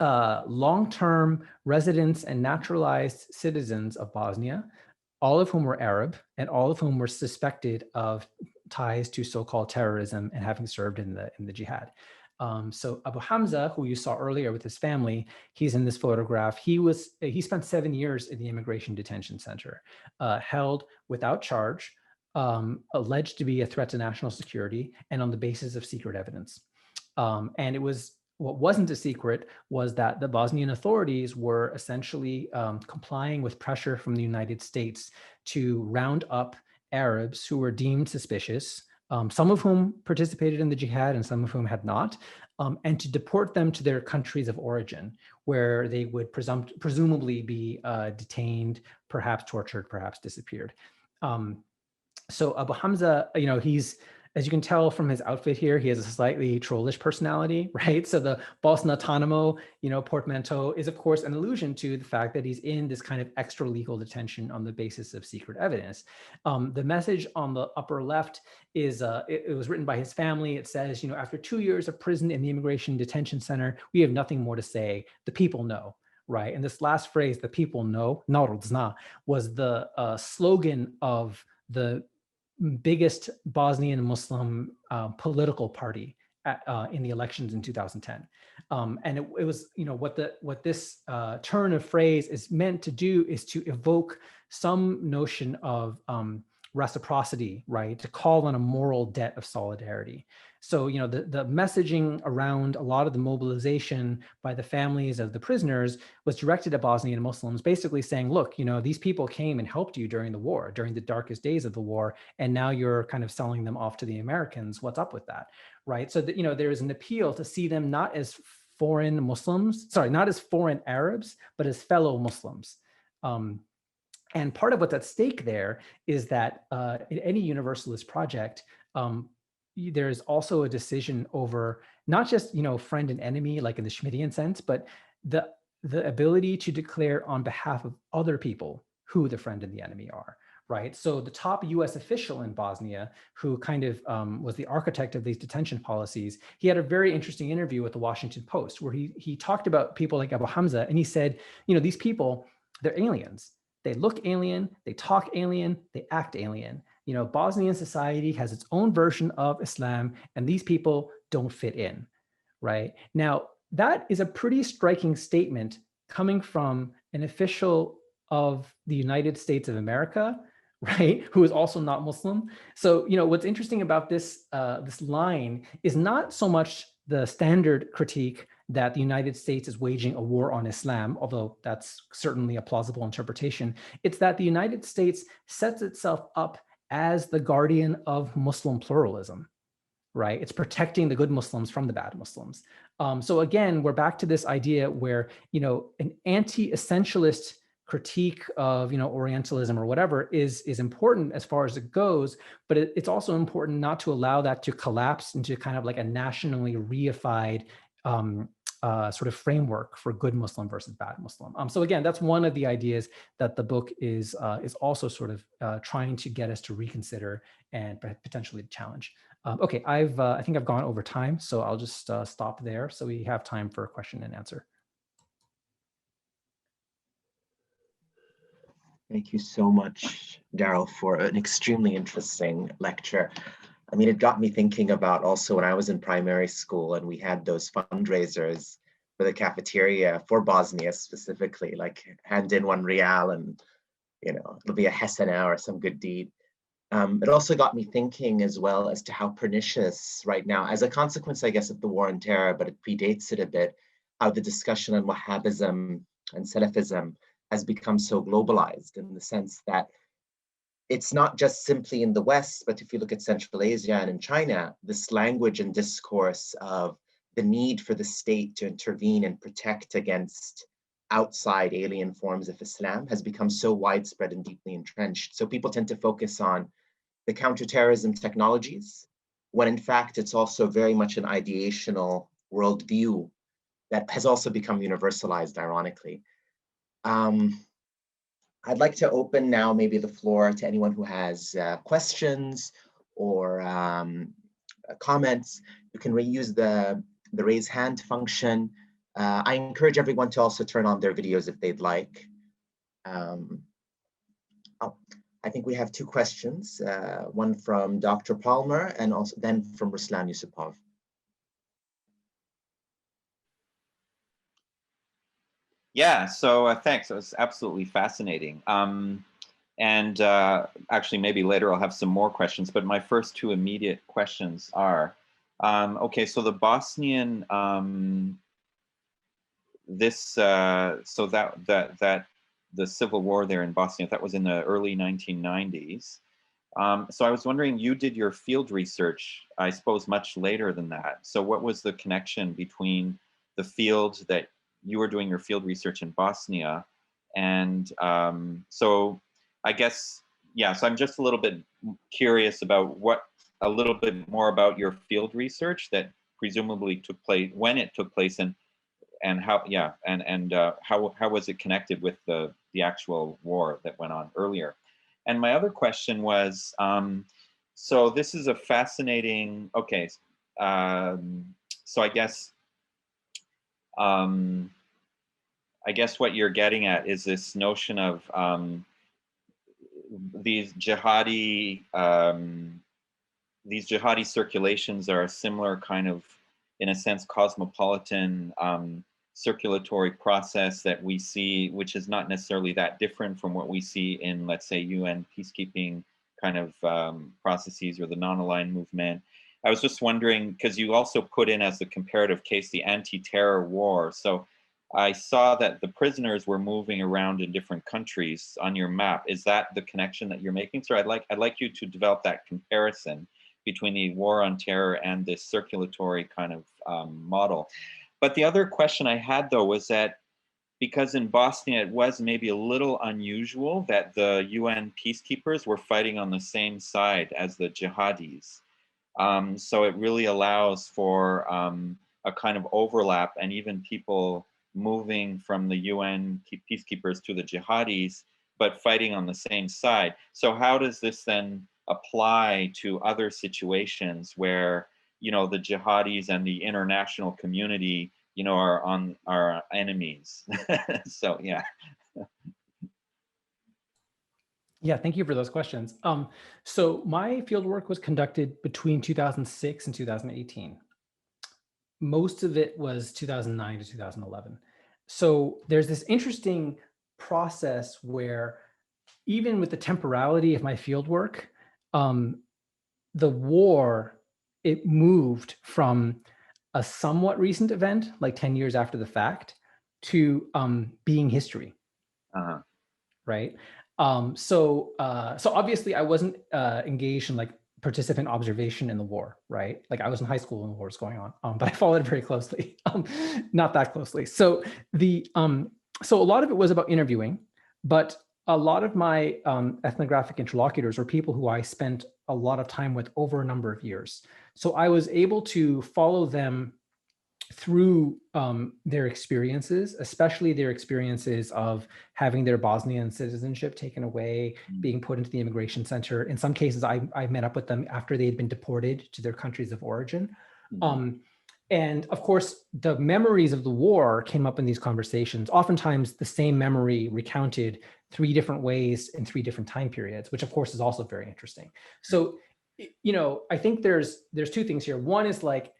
long-term residents and naturalized citizens of Bosnia, all of whom were Arab and all of whom were suspected of ties to so-called terrorism and having served in the jihad. So Abu Hamza, who you saw earlier with his family, he's in this photograph. He spent 7 years in the immigration detention center, held without charge, alleged to be a threat to national security, and on the basis of secret evidence. And what wasn't a secret was that the Bosnian authorities were essentially complying with pressure from the United States to round up Arabs who were deemed suspicious, some of whom participated in the jihad and some of whom had not, and to deport them to their countries of origin, where they would presumably be detained, perhaps tortured, perhaps disappeared. So Abu Hamza, you know, as you can tell from his outfit here, he has a slightly trollish personality, right? So the Bosna-Tanamo, you know, portmanteau is, of course, an allusion to the fact that he's in this kind of extra legal detention on the basis of secret evidence. The message on the upper left is, it was written by his family. It says, you know, after 2 years of prison in the immigration detention center, we have nothing more to say. The people know, right? And this last phrase, the people know, narod zna, was the slogan of the biggest Bosnian Muslim political party in the elections in 2010. And it was, what this turn of phrase is meant to do is to evoke some notion of reciprocity, right? To call on a moral debt of solidarity. So, the messaging around a lot of the mobilization by the families of the prisoners was directed at Bosnian Muslims, basically saying, look, these people came and helped you during the war, during the darkest days of the war, and now you're kind of selling them off to the Americans. What's up with that, right? So that, there is an appeal to see them not as foreign Muslims, sorry, not as foreign Arabs, but as fellow Muslims. And part of what's at stake there is that in any universalist project, there's also a decision over not just, friend and enemy, like in the Schmittian sense, but the ability to declare on behalf of other people who the friend and the enemy are, right? So the top US official in Bosnia, who kind of was the architect of these detention policies, he had a very interesting interview with the Washington Post where he talked about people like Abu Hamza, and he said, these people, they're aliens. They look alien, they talk alien, they act alien. Bosnian society has its own version of Islam, and these people don't fit in, right? Now, that is a pretty striking statement coming from an official of the United States of America, right, who is also not Muslim. So, what's interesting about this line is not so much the standard critique that the United States is waging a war on Islam, although that's certainly a plausible interpretation. It's that the United States sets itself up as the guardian of Muslim pluralism, right? It's protecting the good Muslims from the bad Muslims. So again, we're back to this idea where, an anti-essentialist critique of, Orientalism or whatever is important as far as it goes, but it's also important not to allow that to collapse into kind of like a nationally reified sort of framework for good Muslim versus bad Muslim. So again, that's one of the ideas that the book is also sort of trying to get us to reconsider and potentially challenge. Okay, I think I've gone over time, so I'll just stop there so we have time for a question and answer. Thank you so much, Darryl, for an extremely interesting lecture. I mean, it got me thinking about also when I was in primary school and we had those fundraisers for the cafeteria for Bosnia specifically, like hand in $1 and, it'll be a hasana or some good deed. It also got me thinking as well as to how pernicious right now, as a consequence, I guess, of the war on terror, but it predates it a bit, how the discussion on Wahhabism and Salafism has become so globalized in the sense that it's not just simply in the West, but if you look at Central Asia and in China, this language and discourse of the need for the state to intervene and protect against outside alien forms of Islam has become so widespread and deeply entrenched. So people tend to focus on the counterterrorism technologies, when in fact it's also very much an ideational worldview that has also become universalized, ironically. I'd like to open now maybe the floor to anyone who has questions or comments. You can reuse the raise hand function. I encourage everyone to also turn on their videos if they'd like. I think we have two questions, one from Dr. Palmer and also then from Ruslan Yusupov. Yeah, so thanks. It was absolutely fascinating. Actually, maybe later I'll have some more questions, but my first two immediate questions are, okay, so the Bosnian, so that the civil war there in Bosnia, that was in the early 1990s. So I was wondering, you did your field research, I suppose, much later than that. So what was the connection between the field that you were doing your field research in Bosnia? And so I guess, yeah, so I'm just a little bit curious about a little bit more about your field research that presumably took place, when it took place, and how, yeah, and how was it connected with the actual war that went on earlier? And my other question was, so this is a fascinating, okay, so I guess what you're getting at is this notion of these jihadi circulations are a similar kind of in a sense, cosmopolitan circulatory process that we see, which is not necessarily that different from what we see in, let's say, UN peacekeeping kind of processes or the non-aligned movement. I was just wondering, because you also put in as the comparative case the anti-terror war. So I saw that the prisoners were moving around in different countries on your map. Is that the connection that you're making? So I'd like you to develop that comparison between the war on terror and this circulatory kind of model. But the other question I had, though, was that because in Bosnia it was maybe a little unusual that the UN peacekeepers were fighting on the same side as the jihadis. So it really allows for a kind of overlap, and even people moving from the UN peacekeepers to the jihadis, but fighting on the same side. So how does this then apply to other situations where, you know, the jihadis and the international community, you know, are enemies? So yeah. Yeah, thank you for those questions. So my fieldwork was conducted between 2006 and 2018. Most of it was 2009 to 2011. So there's this interesting process where even with the temporality of my fieldwork, the war, it moved from a somewhat recent event, like 10 years after the fact, to being history. Uh-huh. Right. So obviously I wasn't engaged in like participant observation in the war, right? Like I was in high school when the war was going on, but I followed it very closely, not that closely. So so a lot of it was about interviewing, but a lot of my ethnographic interlocutors were people who I spent a lot of time with over a number of years. So I was able to follow them through their experiences, especially their experiences of having their Bosnian citizenship taken away, being put into the immigration center. In some cases, I met up with them after they had been deported to their countries of origin. And of course, the memories of the war came up in these conversations, oftentimes the same memory recounted 3 different ways in 3 different time periods, which of course is also very interesting. So, you know, I think there's 2 things here. One is like,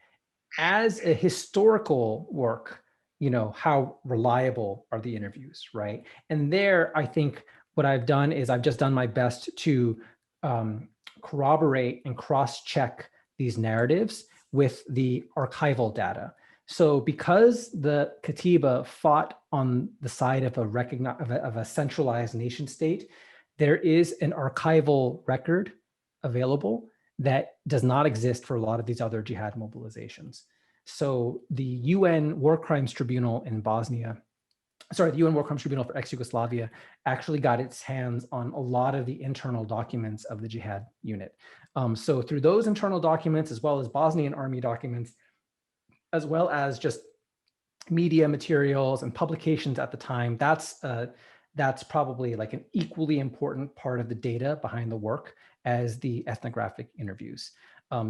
as a historical work, you know, how reliable are the interviews, right? And there, I think what I've done is I've just done my best to corroborate and cross-check these narratives with the archival data. So because the Katiba fought on the side of a centralized nation state, there is an archival record available that does not exist for a lot of these other jihad mobilizations. So the UN War Crimes Tribunal in Bosnia, the UN War Crimes Tribunal for ex-Yugoslavia actually got its hands on a lot of the internal documents of the jihad unit. So through those internal documents, as well as Bosnian army documents, as well as just media materials and publications at the time, that's probably like an equally important part of the data behind the work as the ethnographic interviews.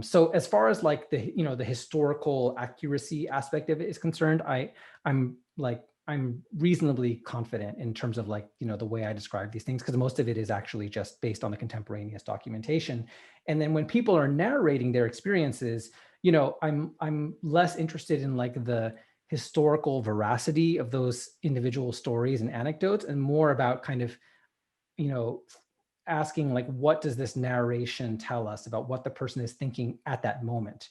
So as far as like the, you know, the historical accuracy aspect of it is concerned, I'm reasonably confident in terms of like, you know, the way I describe these things, because most of it is actually just based on the contemporaneous documentation. And then when people are narrating their experiences, you know, I'm less interested in like the historical veracity of those individual stories and anecdotes, and more about kind of, you know, asking like, what does this narration tell us about what the person is thinking at that moment,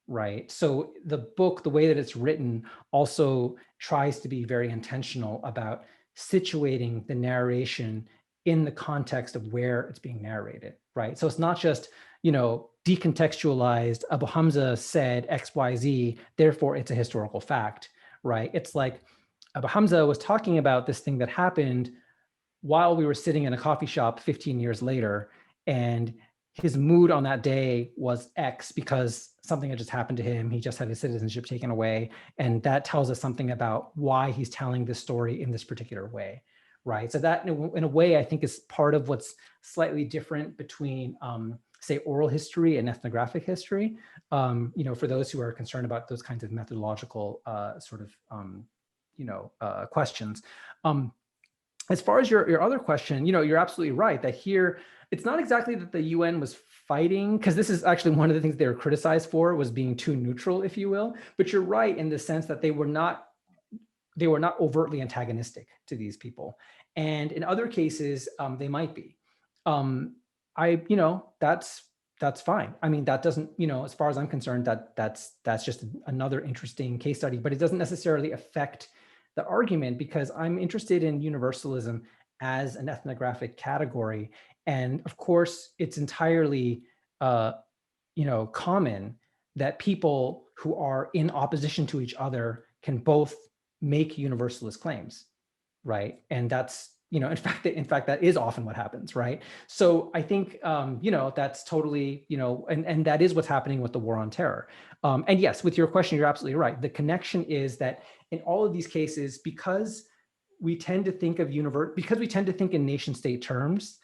right? So the book, the way that it's written, also tries to be very intentional about situating the narration in the context of where it's being narrated, right? So it's not just, you know, decontextualized, Abu Hamza said XYZ, therefore it's a historical fact, right? It's like Abu Hamza was talking about this thing that happened while we were sitting in a coffee shop 15 years later, and his mood on that day was X because something had just happened to him. He just had his citizenship taken away. And that tells us something about why he's telling this story in this particular way, right? So that in a way, I think is part of what's slightly different between, say, oral history and ethnographic history, you know, for those who are concerned about those kinds of methodological questions. as far as your other question, you're absolutely right that here, it's not exactly that the UN was fighting, because this is actually one of the things they were criticized for, was being too neutral, if you will. But you're right in the sense that they were not overtly antagonistic to these people. And in other cases, they might be. That's fine. I mean, that doesn't, as far as I'm concerned, that's just another interesting case study, but it doesn't necessarily affect the argument, because I'm interested in universalism as an ethnographic category. And of course, it's entirely, common that people who are in opposition to each other can both make universalist claims, right? And that's, in fact, that is often what happens, right? So I think, that's totally, and that is what's happening with the war on terror. And yes, with your question, you're absolutely right. The connection is that in all of these cases, because we tend to think in nation state terms,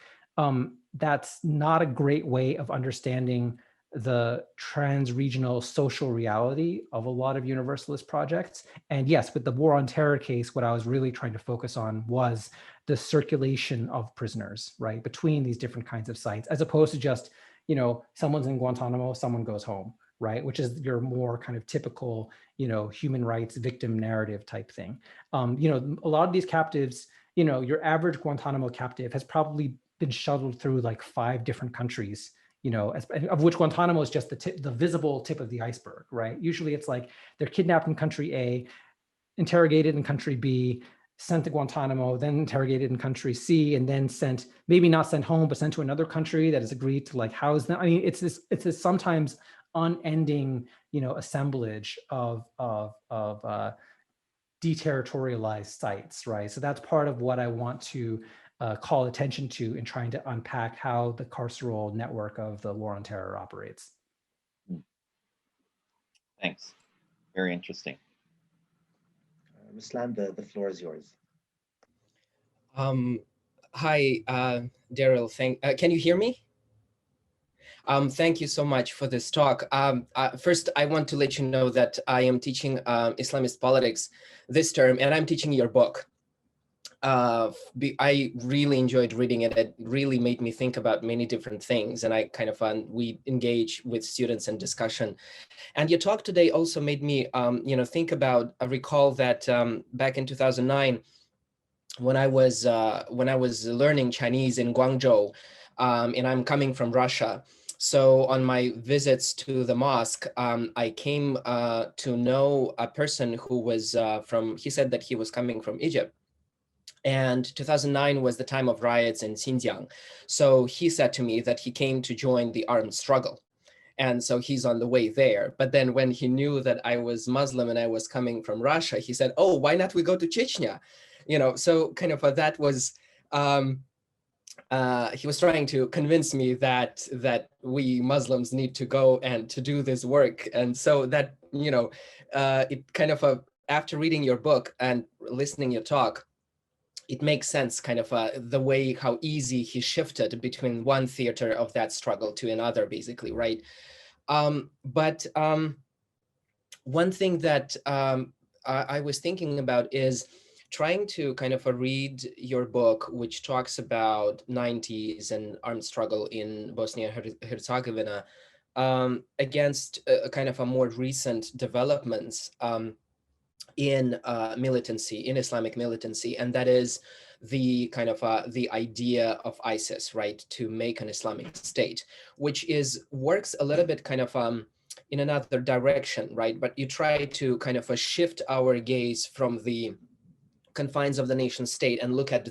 that's not a great way of understanding the trans-regional social reality of a lot of universalist projects. And yes, with the war on terror case, what I was really trying to focus on was the circulation of prisoners, right, between these different kinds of sites, as opposed to just, someone's in Guantanamo, someone goes home, right, which is your more kind of typical, human rights victim narrative type thing. A lot of these captives, your average Guantanamo captive has probably been shuttled through like 5 different countries, of which Guantanamo is just the visible tip of the iceberg, right? Usually it's like they're kidnapped in country A, interrogated in country B, sent to Guantanamo, then interrogated in country C, and then maybe not sent home, but sent to another country that has agreed to like house them. I mean, it's this sometimes unending, assemblage of deterritorialized sites, right? So that's part of what I want to call attention to in trying to unpack how the carceral network of the war on terror operates. Thanks. Very interesting. Ruslan, the floor is yours. Hi, Darryl. Can you hear me? Thank you so much for this talk. First, I want to let you know that I am teaching Islamist politics this term, and I'm teaching your book. I really enjoyed reading it. It really made me think about many different things, and we engage with students in discussion. And your talk today also made me, think about. I recall that back in 2009, when I was learning Chinese in Guangzhou, and I'm coming from Russia. So on my visits to the mosque, I came to know a person who was he said that he was coming from Egypt. And 2009 was the time of riots in Xinjiang. So he said to me that he came to join the armed struggle. And so he's on the way there. But then when he knew that I was Muslim and I was coming from Russia, he said, oh, why not we go to Chechnya? So kind of that was, he was trying to convince me that we Muslims need to go and to do this work. And so that, it kind of, after reading your book and listening your talk, it makes sense kind of the way how easy he shifted between one theater of that struggle to another, basically, right? But one thing that I was thinking about is trying to kind of read your book, which talks about 90s and armed struggle in Bosnia-Herzegovina against a kind of a more recent developments in militancy, in Islamic militancy, and that is the kind of the idea of ISIS, right, to make an Islamic state, which works a little bit kind of in another direction, right? But you try to kind of shift our gaze from the confines of the nation state and look at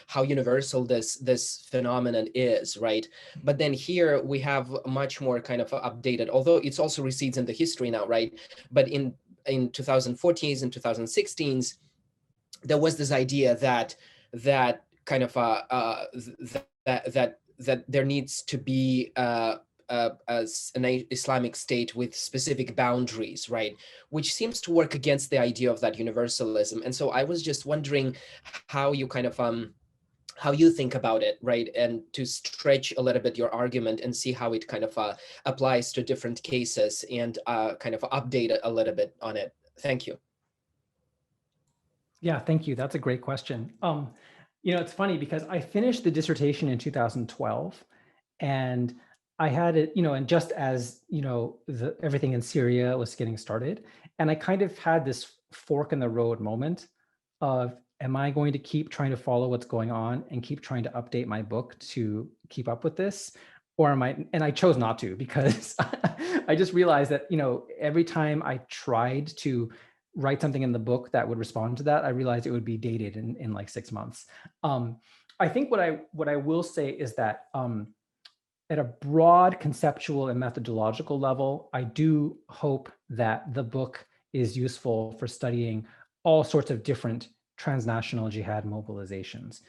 how universal this phenomenon is, right? But then here we have much more kind of updated, although it's also recedes in the history now, right? But in 2014s and 2016s, there was this idea that kind of that there needs to be an Islamic state with specific boundaries, right? Which seems to work against the idea of that universalism. And so I was just wondering how you kind of how you think about it, right? And to stretch a little bit your argument and see how it kind of applies to different cases and kind of update it a little bit on it. Thank you. Yeah, thank you. That's a great question. You know, it's funny because I finished the dissertation in 2012, and I had it, you know, and just as, you know, everything in Syria was getting started, and I kind of had this fork in the road moment of, am I going to keep trying to follow what's going on and keep trying to update my book to keep up with this? Or am I, and I chose not to, because I just realized that, you know, every time I tried to write something in the book that would respond to that, I realized it would be dated in like 6 months. I think what I will say is that at a broad conceptual and methodological level, I do hope that the book is useful for studying all sorts of different transnational jihad mobilizations.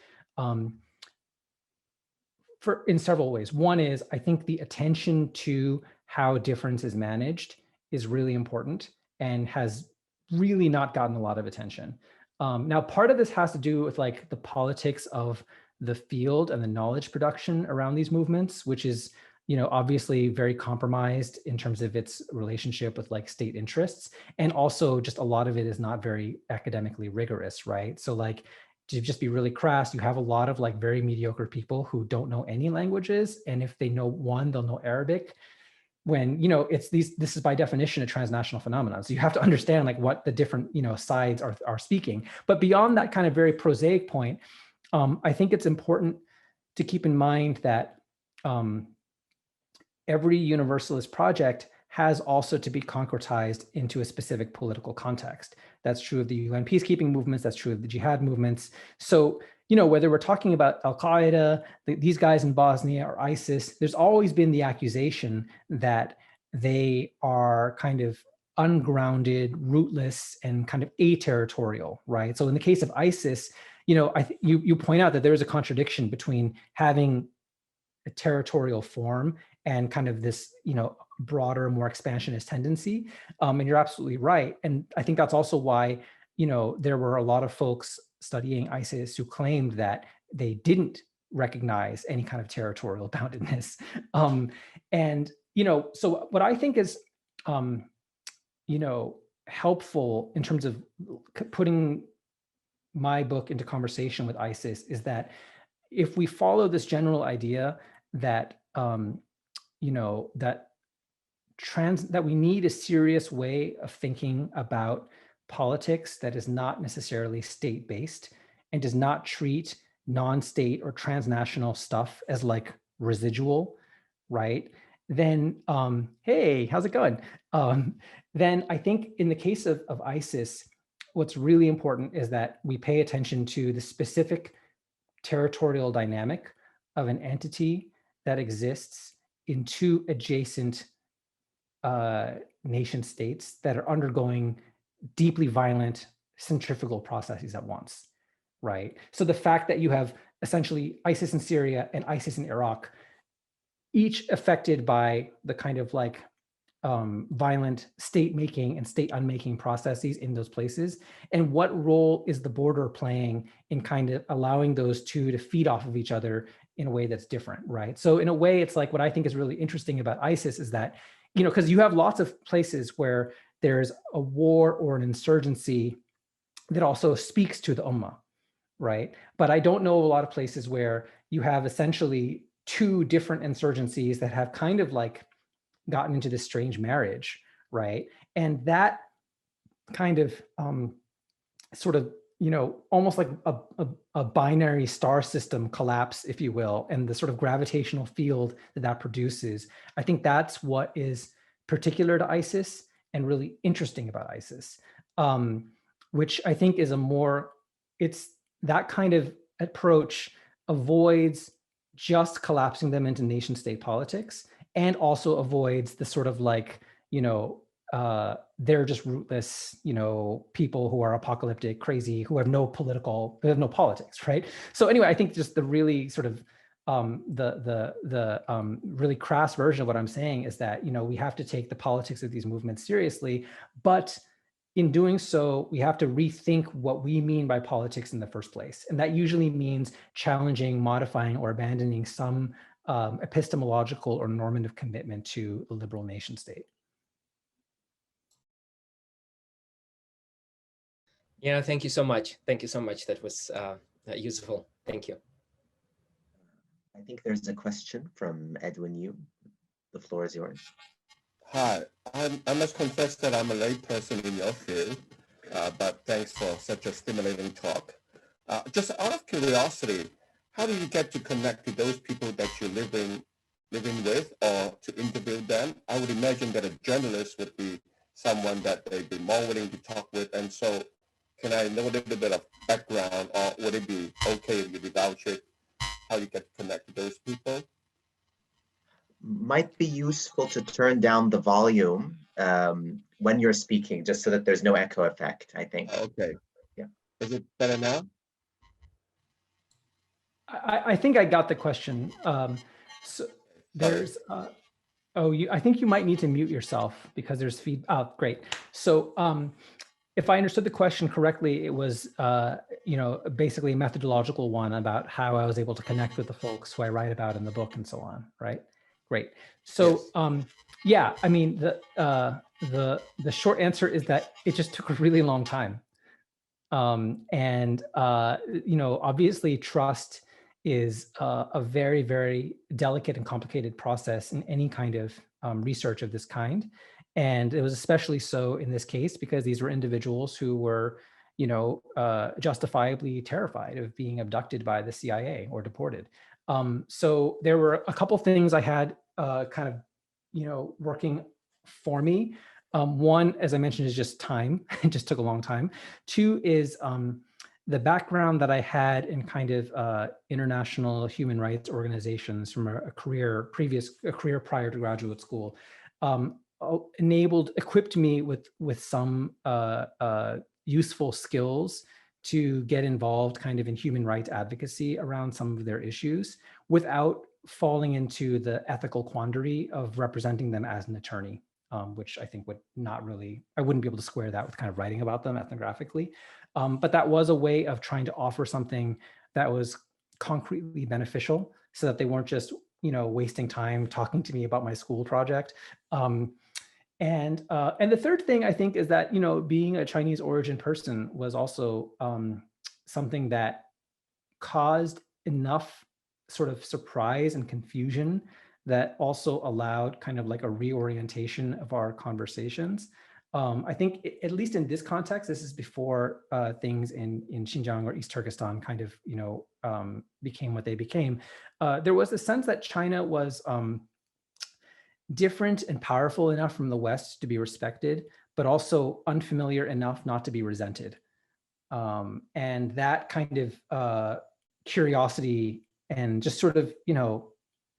In several ways. One is, I think the attention to how difference is managed is really important and has really not gotten a lot of attention. Now, part of this has to do with like the politics of the field and the knowledge production around these movements, which is, you know, obviously very compromised in terms of its relationship with like state interests. And also just a lot of it is not very academically rigorous, right? So like, to just be really crass, you have a lot of like very mediocre people who don't know any languages. And if they know one, they'll know Arabic. When, you know, this is by definition a transnational phenomenon. So you have to understand like what the different, you know, sides are speaking. But beyond that kind of very prosaic point, I think it's important to keep in mind that every universalist project has also to be concretized into a specific political context. That's true of the UN peacekeeping movements, that's true of the jihad movements. So, you know, whether we're talking about Al-Qaeda, these guys in Bosnia, or ISIS, there's always been the accusation that they are kind of ungrounded, rootless, and kind of aterritorial, right? So in the case of ISIS, you know, you point out that there is a contradiction between having a territorial form and kind of this, you know, broader, more expansionist tendency. And you're absolutely right. And I think that's also why, you know, there were a lot of folks studying ISIS who claimed that they didn't recognize any kind of territorial boundedness. And, you know, so what I think is, you know, helpful in terms of putting my book into conversation with ISIS is that if we follow this general idea that, you know, that we need a serious way of thinking about politics that is not necessarily state-based and does not treat non-state or transnational stuff as like residual, right? Then, hey, how's it going? Then I think in the case of ISIS, what's really important is that we pay attention to the specific territorial dynamic of an entity that exists in two adjacent nation states that are undergoing deeply violent centrifugal processes at once, right? So the fact that you have essentially ISIS in Syria and ISIS in Iraq, each affected by the kind of like violent state making and state unmaking processes in those places, and what role is the border playing in kind of allowing those two to feed off of each other in a way that's different, right? So in a way, it's like what I think is really interesting about ISIS is that, you know, because you have lots of places where there's a war or an insurgency that also speaks to the ummah, right? But I don't know a lot of places where you have essentially two different insurgencies that have kind of like gotten into this strange marriage, right? And that kind of sort of, you know, almost like a binary star system collapse, if you will, and the sort of gravitational field that produces, I think that's what is particular to ISIS and really interesting about ISIS, which I think is it's that kind of approach avoids just collapsing them into nation state politics, and also avoids the sort of like, you know, they're just rootless, you know, people who are apocalyptic, crazy, who have no politics, right? So anyway, I think just the really sort of really crass version of what I'm saying is that, you know, we have to take the politics of these movements seriously, but in doing so, we have to rethink what we mean by politics in the first place. And that usually means challenging, modifying, or abandoning some epistemological or normative commitment to the liberal nation state. Yeah, thank you so much. Thank you so much. That was useful. Thank you. I think there's a question from Edwin Yu. The floor is yours. Hi, I must confess that I'm a layperson in your field, but thanks for such a stimulating talk. Just out of curiosity, how do you get to connect to those people that you're living with or to interview them? I would imagine that a journalist would be someone that they'd be more willing to talk with. And so can I know a little bit of background, or would it be okay if you vouch it, how you get to connect to those people? Might be useful to turn down the volume when you're speaking, just so that there's no echo effect, I think. Okay. Yeah. Is it better now? I think I got the question. So there's, I think you might need to mute yourself because there's feed. Oh, great. So if I understood the question correctly, it was, basically a methodological one about how I was able to connect with the folks who I write about in the book and so on, right? Great. So Yes. yeah, I mean, the short answer is that it just took a really long time. Obviously trust is a very, very delicate and complicated process in any kind of research of this kind. And it was especially so in this case because these were individuals who were, justifiably terrified of being abducted by the CIA or deported. So there were a couple things I had working for me. One, as I mentioned, is just time. It just took a long time. Two is the background that I had in kind of international human rights organizations from a career prior to graduate school, equipped me with some useful skills to get involved kind of in human rights advocacy around some of their issues without falling into the ethical quandary of representing them as an attorney, which I think I wouldn't be able to square that with kind of writing about them ethnographically. But that was a way of trying to offer something that was concretely beneficial so that they weren't just, wasting time talking to me about my school project. And the third thing I think is that, being a Chinese origin person was also something that caused enough sort of surprise and confusion that also allowed kind of like a reorientation of our conversations. I think at least in this context, this is before things in Xinjiang or East Turkestan kind of, became what they became. There was a sense that China was different and powerful enough from the West to be respected, but also unfamiliar enough not to be resented. And that kind of curiosity and just sort of,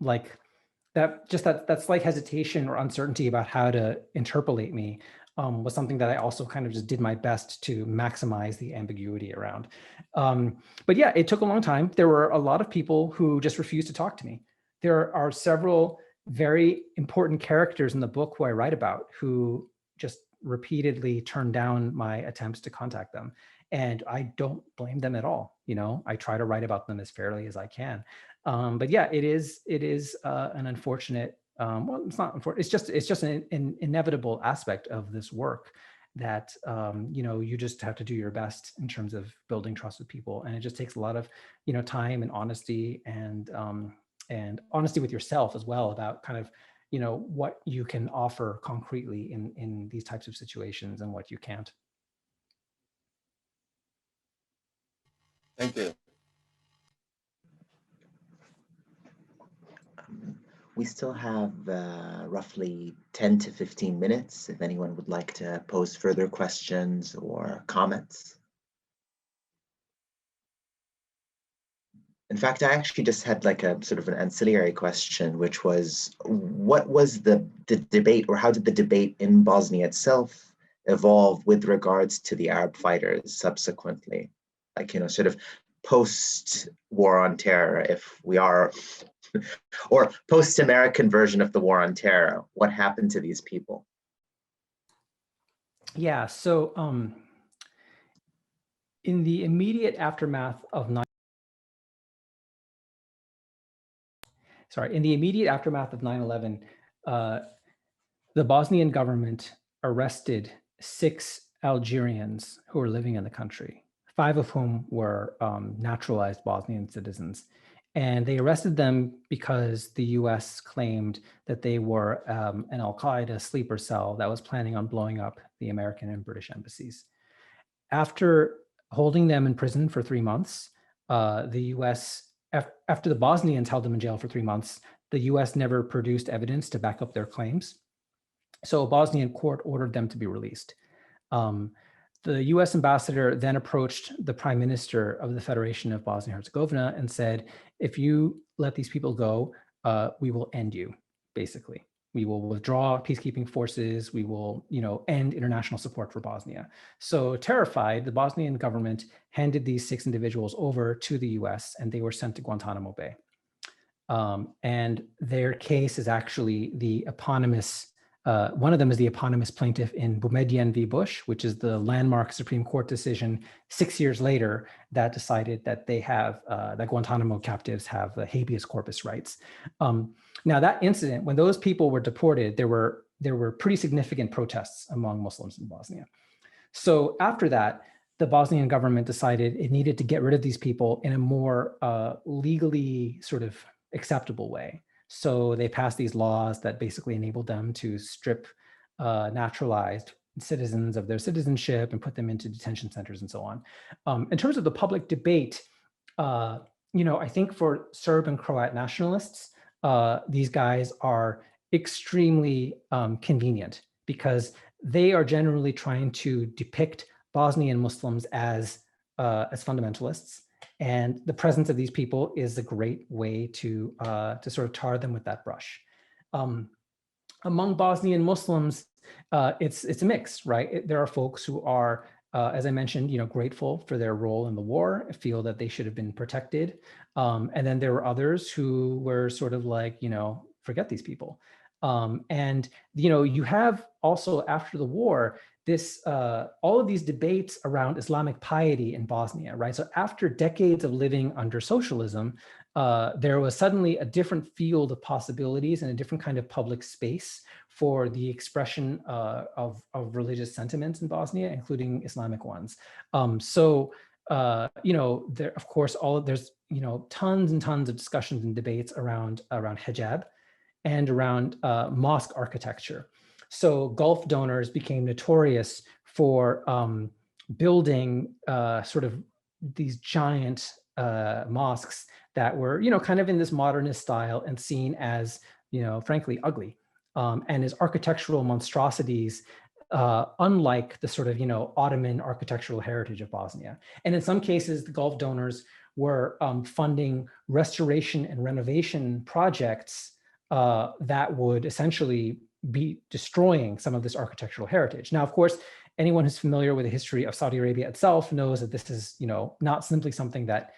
like that slight hesitation or uncertainty about how to interpolate me was something that I also kind of just did my best to maximize the ambiguity around. But yeah, it took a long time. There were a lot of people who just refused to talk to me. There are several very important characters in the book who I write about who just repeatedly turned down my attempts to contact them. And I don't blame them at all. I try to write about them as fairly as I can. But yeah, it is an unfortunate, well, it's not unfortunate, it's just an inevitable aspect of this work that, you just have to do your best in terms of building trust with people. And it just takes a lot of, time and honesty and honesty with yourself as well about kind of, what you can offer concretely in these types of situations and what you can't. Thank you. We still have roughly 10 to 15 minutes if anyone would like to pose further questions or comments. In fact, I actually just had like a sort of an ancillary question, which was, what was the debate, or how did the debate in Bosnia itself evolve with regards to the Arab fighters subsequently? Like, sort of post-war on terror, if we are, or post-American version of the war on terror, what happened to these people? Yeah, so in the immediate aftermath of 9/11, the Bosnian government arrested 6 Algerians who were living in the country, 5 of whom were naturalized Bosnian citizens. And they arrested them because the US claimed that they were an Al-Qaeda sleeper cell that was planning on blowing up the American and British embassies. After holding them in prison for 3 months, the US, after the Bosnians held them in jail for 3 months, the US never produced evidence to back up their claims. So a Bosnian court ordered them to be released. The US ambassador then approached the prime minister of the Federation of Bosnia-Herzegovina and said, if you let these people go, we will end you, basically. We will withdraw peacekeeping forces. We will, end international support for Bosnia. So terrified, the Bosnian government handed these 6 individuals over to the US and they were sent to Guantanamo Bay. And their case is actually the eponymous, one of them is the eponymous plaintiff in Boumediene v. Bush, which is the landmark Supreme Court decision 6 years later that decided that they have, that Guantanamo captives have habeas corpus rights. Now that incident, when those people were deported, there were pretty significant protests among Muslims in Bosnia. So after that, the Bosnian government decided it needed to get rid of these people in a more legally sort of acceptable way. So they passed these laws that basically enabled them to strip naturalized citizens of their citizenship and put them into detention centers and so on. In terms of the public debate, I think for Serb and Croat nationalists, these guys are extremely convenient because they are generally trying to depict Bosnian Muslims as fundamentalists. And the presence of these people is a great way to sort of tar them with that brush. Among Bosnian Muslims, it's a mix, right? There are folks who are, as I mentioned, grateful for their role in the war, feel that they should have been protected. And then there were others who were sort of like, forget these people. And you have also after the war, this all of these debates around Islamic piety in Bosnia, right? So after decades of living under socialism, there was suddenly a different field of possibilities and a different kind of public space for the expression of religious sentiments in Bosnia, including Islamic ones. There, of course, there's tons and tons of discussions and debates around hijab and around mosque architecture. So Gulf donors became notorious for building sort of these giant mosques that were, kind of in this modernist style and seen as, frankly, ugly, and as architectural monstrosities, unlike the sort of, Ottoman architectural heritage of Bosnia. And in some cases, the Gulf donors were funding restoration and renovation projects that would essentially be destroying some of this architectural heritage. Now, of course, anyone who's familiar with the history of Saudi Arabia itself knows that this is, not simply something that,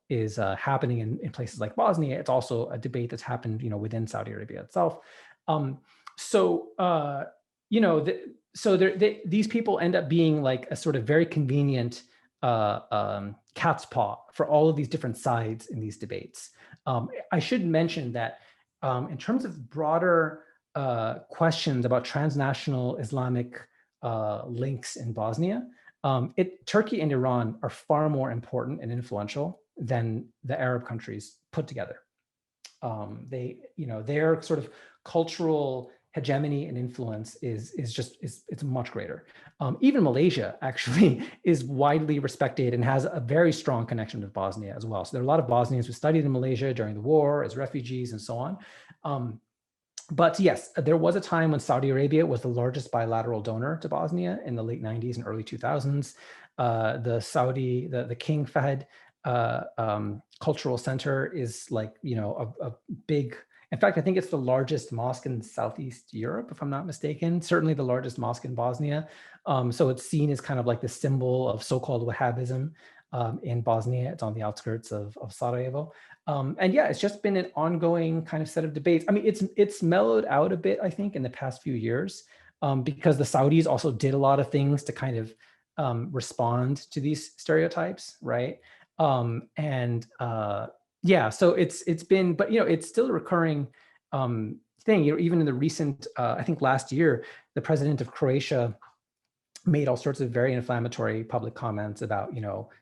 is happening in places like Bosnia. It's also a debate that's happened, within Saudi Arabia itself. These people end up being like a sort of very convenient cat's paw for all of these different sides in these debates. I should mention that in terms of broader questions about transnational Islamic links in Bosnia, Turkey and Iran are far more important and influential than the Arab countries put together. Their sort of cultural hegemony and influence it's much greater. Even Malaysia actually is widely respected and has a very strong connection with Bosnia as well. So there are a lot of Bosnians who studied in Malaysia during the war as refugees and so on. But yes, there was a time when Saudi Arabia was the largest bilateral donor to Bosnia in the late 90s and early 2000s. The King Fahd Cultural Center is like, a big, in fact, I think it's the largest mosque in Southeast Europe, if I'm not mistaken, certainly the largest mosque in Bosnia. So it's seen as kind of like the symbol of so-called Wahhabism in Bosnia. It's on the outskirts of Sarajevo. And yeah, it's just been an ongoing kind of set of debates. I mean, it's mellowed out a bit, I think, in the past few years, because the Saudis also did a lot of things to kind of respond to these stereotypes, right? So it's been, but it's still a recurring thing. Even in the recent, I think last year, the president of Croatia made all sorts of very inflammatory public comments about,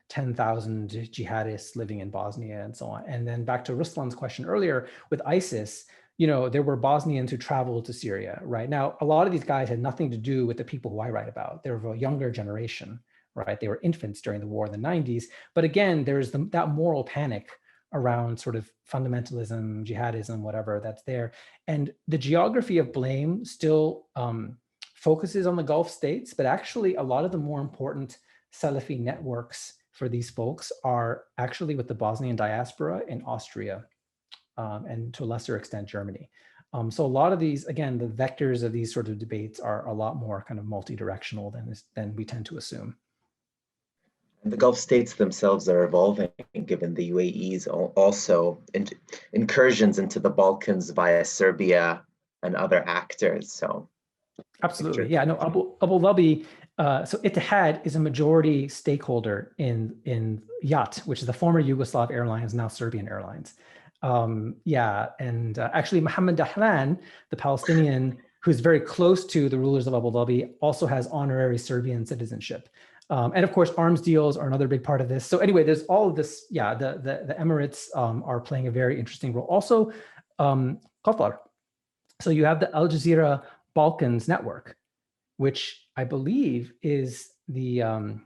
10,000 jihadists living in Bosnia and so on. And then back to Ruslan's question earlier with ISIS, there were Bosnians who traveled to Syria, right? Now, a lot of these guys had nothing to do with the people who I write about. They were a younger generation, right? They were infants during the war in the 90s. But again, there's that moral panic around sort of fundamentalism, jihadism, whatever that's there. And the geography of blame still focuses on the Gulf states, but actually a lot of the more important Salafi networks for these folks are actually with the Bosnian diaspora in Austria, and to a lesser extent, Germany. So a lot of these, again, the vectors of these sort of debates are a lot more kind of multi-directional than we tend to assume. The Gulf states themselves are evolving, given the UAE's also incursions into the Balkans via Serbia and other actors. So, absolutely, yeah. No, Abu Dhabi. So Etihad is a majority stakeholder in YAT, which is the former Yugoslav Airlines, now Serbian Airlines. Actually, Mohammed Dahlan, the Palestinian, who's very close to the rulers of Abu Dhabi, also has honorary Serbian citizenship. And of course, arms deals are another big part of this. So anyway, there's all of this. Yeah, the Emirates are playing a very interesting role. Also, Qatar. So you have the Al Jazeera Balkans network, which I believe is the, I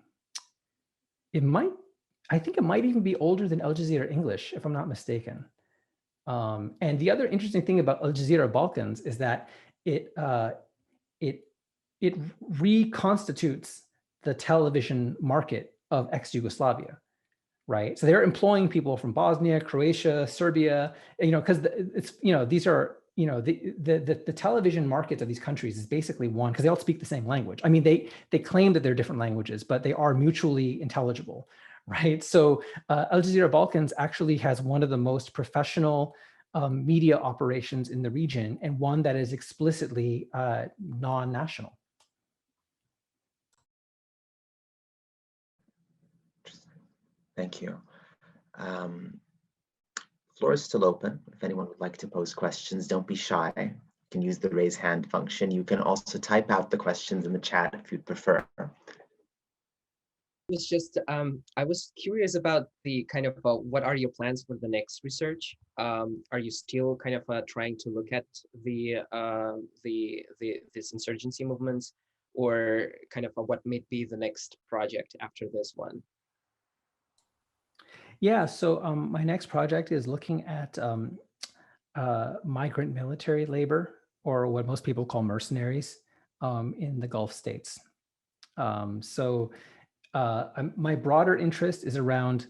think it might even be older than Al Jazeera English, if I'm not mistaken. And the other interesting thing about Al Jazeera Balkans is that it reconstitutes the television market of ex-Yugoslavia, right? So they're employing people from Bosnia, Croatia, Serbia, because it's, these are, the television markets of these countries is basically one, because they all speak the same language. I mean, they claim that they're different languages, but they are mutually intelligible, right? So Al Jazeera Balkans actually has one of the most professional media operations in the region, and one that is explicitly non-national. Thank you. Floor is still open. If anyone would like to pose questions, don't be shy. You can use the raise hand function. You can also type out the questions in the chat if you'd prefer. It's just, I was curious about the kind of, what are your plans for the next research? Are you still kind of trying to look at this insurgency movements, or kind of what may be the next project after this one? Yeah, so my next project is looking at migrant military labor, or what most people call mercenaries, in the Gulf states. My broader interest is around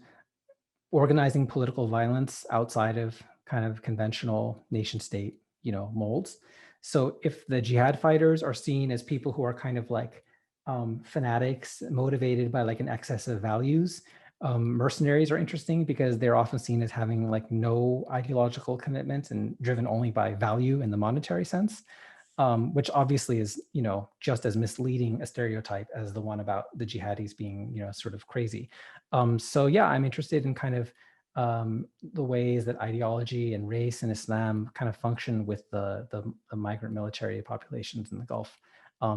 organizing political violence outside of kind of conventional nation state, molds. So if the jihad fighters are seen as people who are kind of like fanatics motivated by like an excess of values, mercenaries are interesting because they're often seen as having like no ideological commitment and driven only by value in the monetary sense. Which obviously is, just as misleading a stereotype as the one about the jihadis being, sort of crazy. So yeah, I'm interested in kind of the ways that ideology and race and Islam kind of function with the migrant military populations in the Gulf,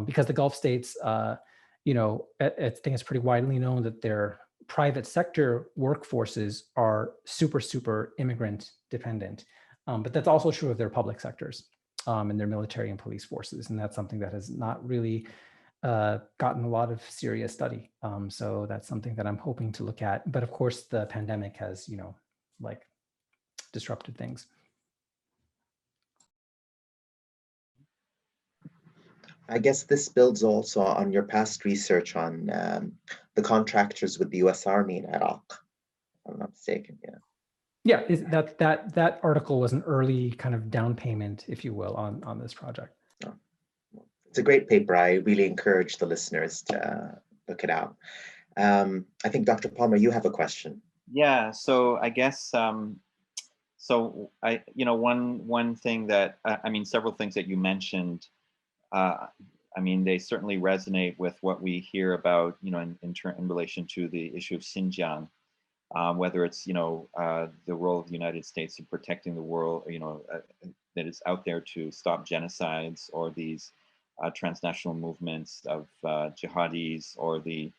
because the Gulf states, I think it's pretty widely known that their private sector workforces are super immigrant dependent, but that's also true of their public sectors. And their military and police forces. And that's something that has not really gotten a lot of serious study. So that's something that I'm hoping to look at. But of course, the pandemic has, disrupted things. I guess this builds also on your past research on the contractors with the US Army in Iraq, if I'm not mistaken, yeah. Yeah, that article was an early kind of down payment, if you will, on this project. Oh, it's a great paper. I really encourage the listeners to look it out. I think Dr. Palmer, you have a question. Yeah, so I guess so one thing that several things that you mentioned. They certainly resonate with what we hear about, in relation to the issue of Xinjiang. Whether it's the role of the United States in protecting the world, that is out there to stop genocides, or these transnational movements of jihadis, or the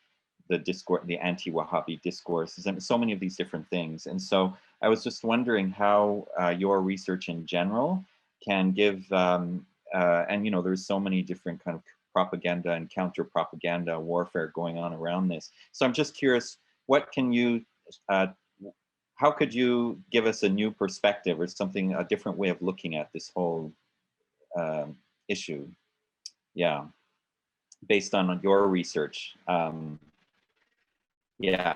discourse, the anti-Wahhabi discourses, and so many of these different things. And so I was just wondering how your research in general can give, and there's so many different kind of propaganda and counter-propaganda warfare going on around this. So I'm just curious, what can you, how could you give us a new perspective or something, a different way of looking at this whole issue? Yeah, based on your research. Yeah.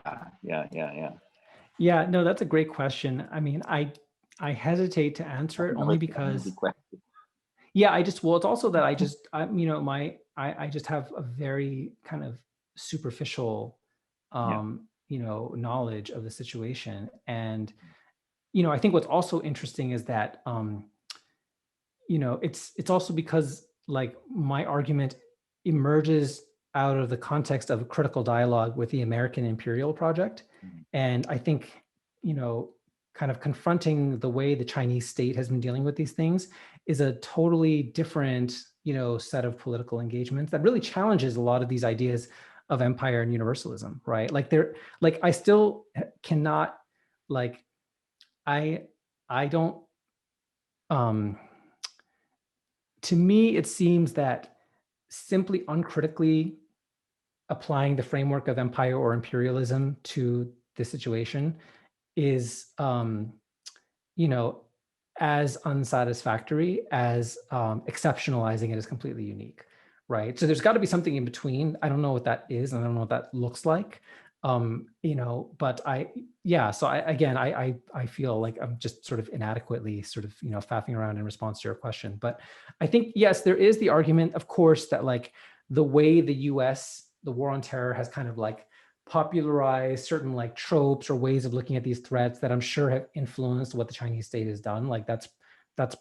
Yeah, no, that's a great question. I mean, I hesitate to answer it only because, yeah, it's also that I just have a very kind of superficial, knowledge of the situation. And, I think what's also interesting is that, it's also because like my argument emerges out of the context of a critical dialogue with the American imperial project. And I think, kind of confronting the way the Chinese state has been dealing with these things is a totally different, set of political engagements that really challenges a lot of these ideas of empire and universalism, right? I still cannot, I don't, to me, it seems that simply uncritically applying the framework of empire or imperialism to the situation is, as unsatisfactory as exceptionalizing it as completely unique, right? So there's got to be something in between. I don't know what that is, and I don't know what that looks like. But so I feel like I'm just sort of inadequately sort of, faffing around in response to your question. But I think, yes, there is the argument, of course, that like the way the US, the war on terror has kind of like popularized certain like tropes or ways of looking at these threats that I'm sure have influenced what the Chinese state has done. Like that's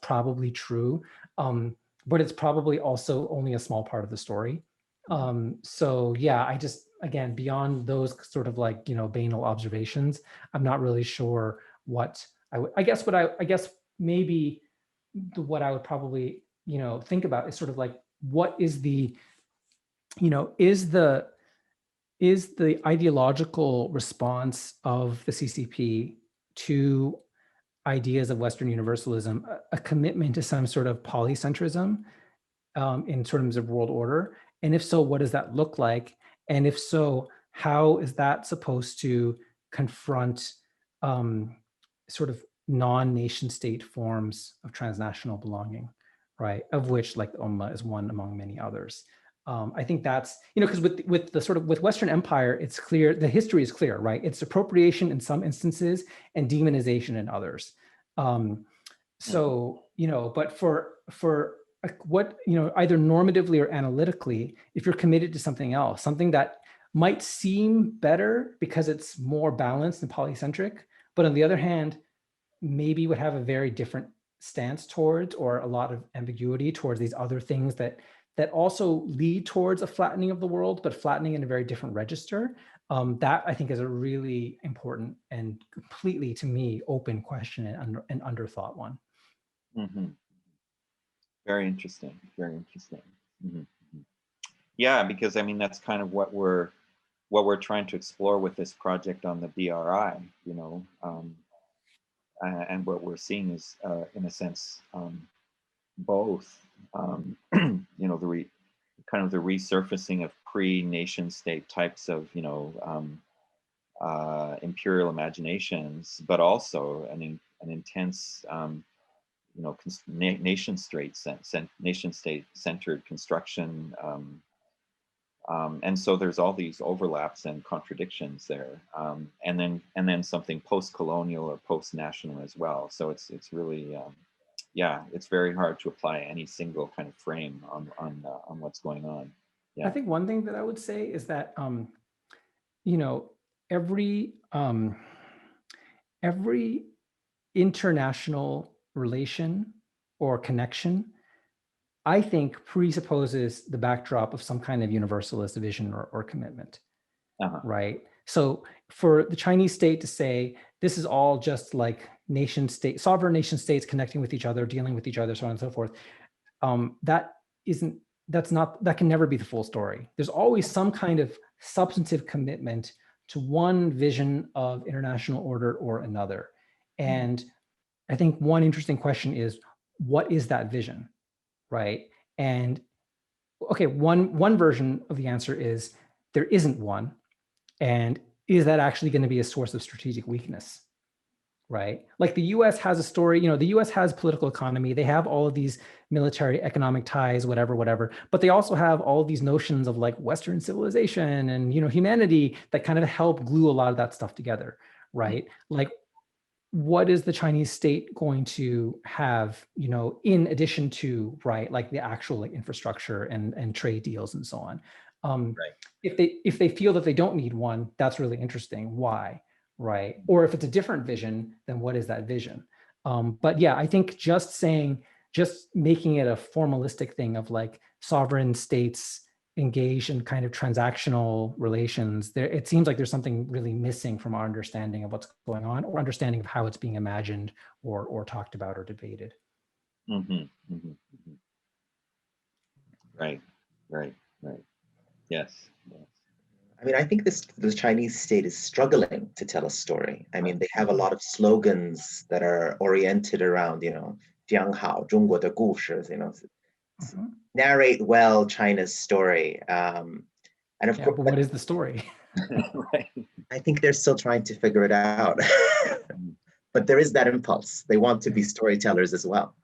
probably true. But it's probably also only a small part of the story. So yeah, I just, again, beyond those sort of like, banal observations, I'm not really sure what I guess maybe what I would probably, think about is sort of like, what is the, is the ideological response of the CCP to ideas of Western universalism a commitment to some sort of polycentrism in terms of world order? And if so, what does that look like? And if so, how is that supposed to confront sort of non-nation state forms of transnational belonging, right? Of which like the Ummah is one among many others. I think that's, because with the sort of with Western empire, it's clear, the history is clear, right? It's appropriation in some instances and demonization in others. So, but for what, either normatively or analytically, if you're committed to something else, something that might seem better because it's more balanced and polycentric, but on the other hand, maybe would have a very different stance towards, or a lot of ambiguity towards these other things that also lead towards a flattening of the world, but flattening in a very different register. That I think is a really important and completely, to me, open question and underthought one. Mm-hmm. Very interesting. Very interesting. Mm-hmm. Yeah, because I mean that's kind of what we're trying to explore with this project on the BRI. And what we're seeing is, in a sense, both. The kind of the resurfacing of pre-nation state types of imperial imaginations, but also an intense nation state centered construction, and so there's all these overlaps and contradictions there, and then something post-colonial or post-national as well. So it's really it's very hard to apply any single kind of frame on what's going on. Yeah. I think one thing that I would say is that every international relation or connection, I think, presupposes the backdrop of some kind of universalist vision or commitment, right? So for the Chinese state to say, this is all just like sovereign nation states connecting with each other, dealing with each other, so on and so forth, that isn't that can never be the full story. There's always some kind of substantive commitment to one vision of international order or another. And I think one interesting question is, what is that vision, right? And okay, one version of the answer is there isn't one. And is that actually going to be a source of strategic weakness, right? Like the US has a story, the US has political economy. They have all of these military economic ties, whatever, but they also have all of these notions of like Western civilization and, humanity that kind of help glue a lot of that stuff together, right? Like, what is the Chinese state going to have, in addition to, right, like the actual like infrastructure and trade deals and so on? Right. If they feel that they don't need one, that's really interesting. Why, right? Or if it's a different vision, then what is that vision? But yeah, I think just making it a formalistic thing of like sovereign states engaged in kind of transactional relations, it seems like there's something really missing from our understanding of what's going on, or understanding of how it's being imagined or talked about or debated. Right. Yes. I mean, I think the Chinese state is struggling to tell a story. I mean, they have a lot of slogans that are oriented around, 讲好中国的故事, narrate well China's story. And of course, but what is the story? Right. I think they're still trying to figure it out. But there is that impulse. They want to be storytellers as well.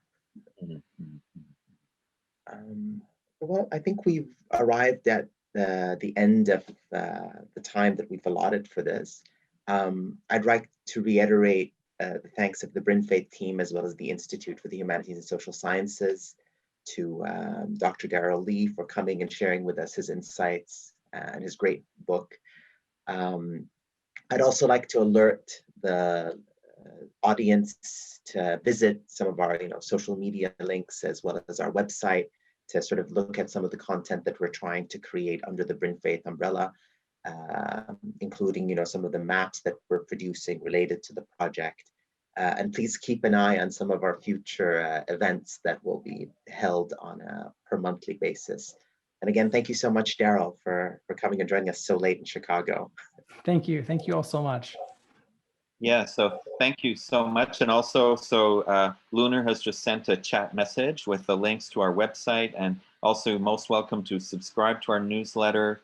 Well, I think we've arrived at the end of the time that we've allotted for this. I'd like to reiterate the thanks of the Bryn Faith team, as well as the Institute for the Humanities and Social Sciences, to Dr. Darryl Li for coming and sharing with us his insights and his great book. I'd also like to alert the audience to visit some of our social media links, as well as our website, to sort of look at some of the content that we're trying to create under the Bryn Faith umbrella, including some of the maps that we're producing related to the project. And please keep an eye on some of our future events that will be held on a per monthly basis. And again, thank you so much, Darryl, for coming and joining us so late in Chicago. Thank you all so much. Yeah, so thank you so much. And also, Lunar has just sent a chat message with the links to our website, and also most welcome to subscribe to our newsletter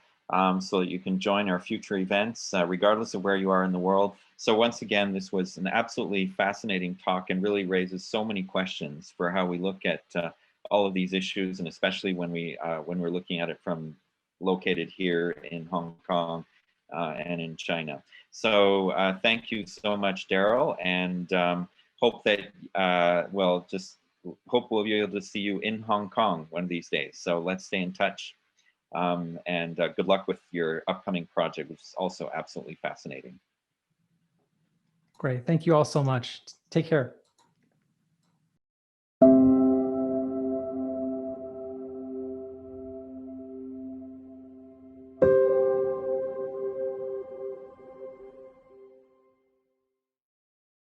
so that you can join our future events, regardless of where you are in the world. So once again, this was an absolutely fascinating talk and really raises so many questions for how we look at all of these issues, and especially when we're looking at it from located here in Hong Kong and in China. So thank you so much, Darryl, and hope that, hope we'll be able to see you in Hong Kong one of these days. So let's stay in touch, and good luck with your upcoming project, which is also absolutely fascinating. Great, thank you all so much. Take care.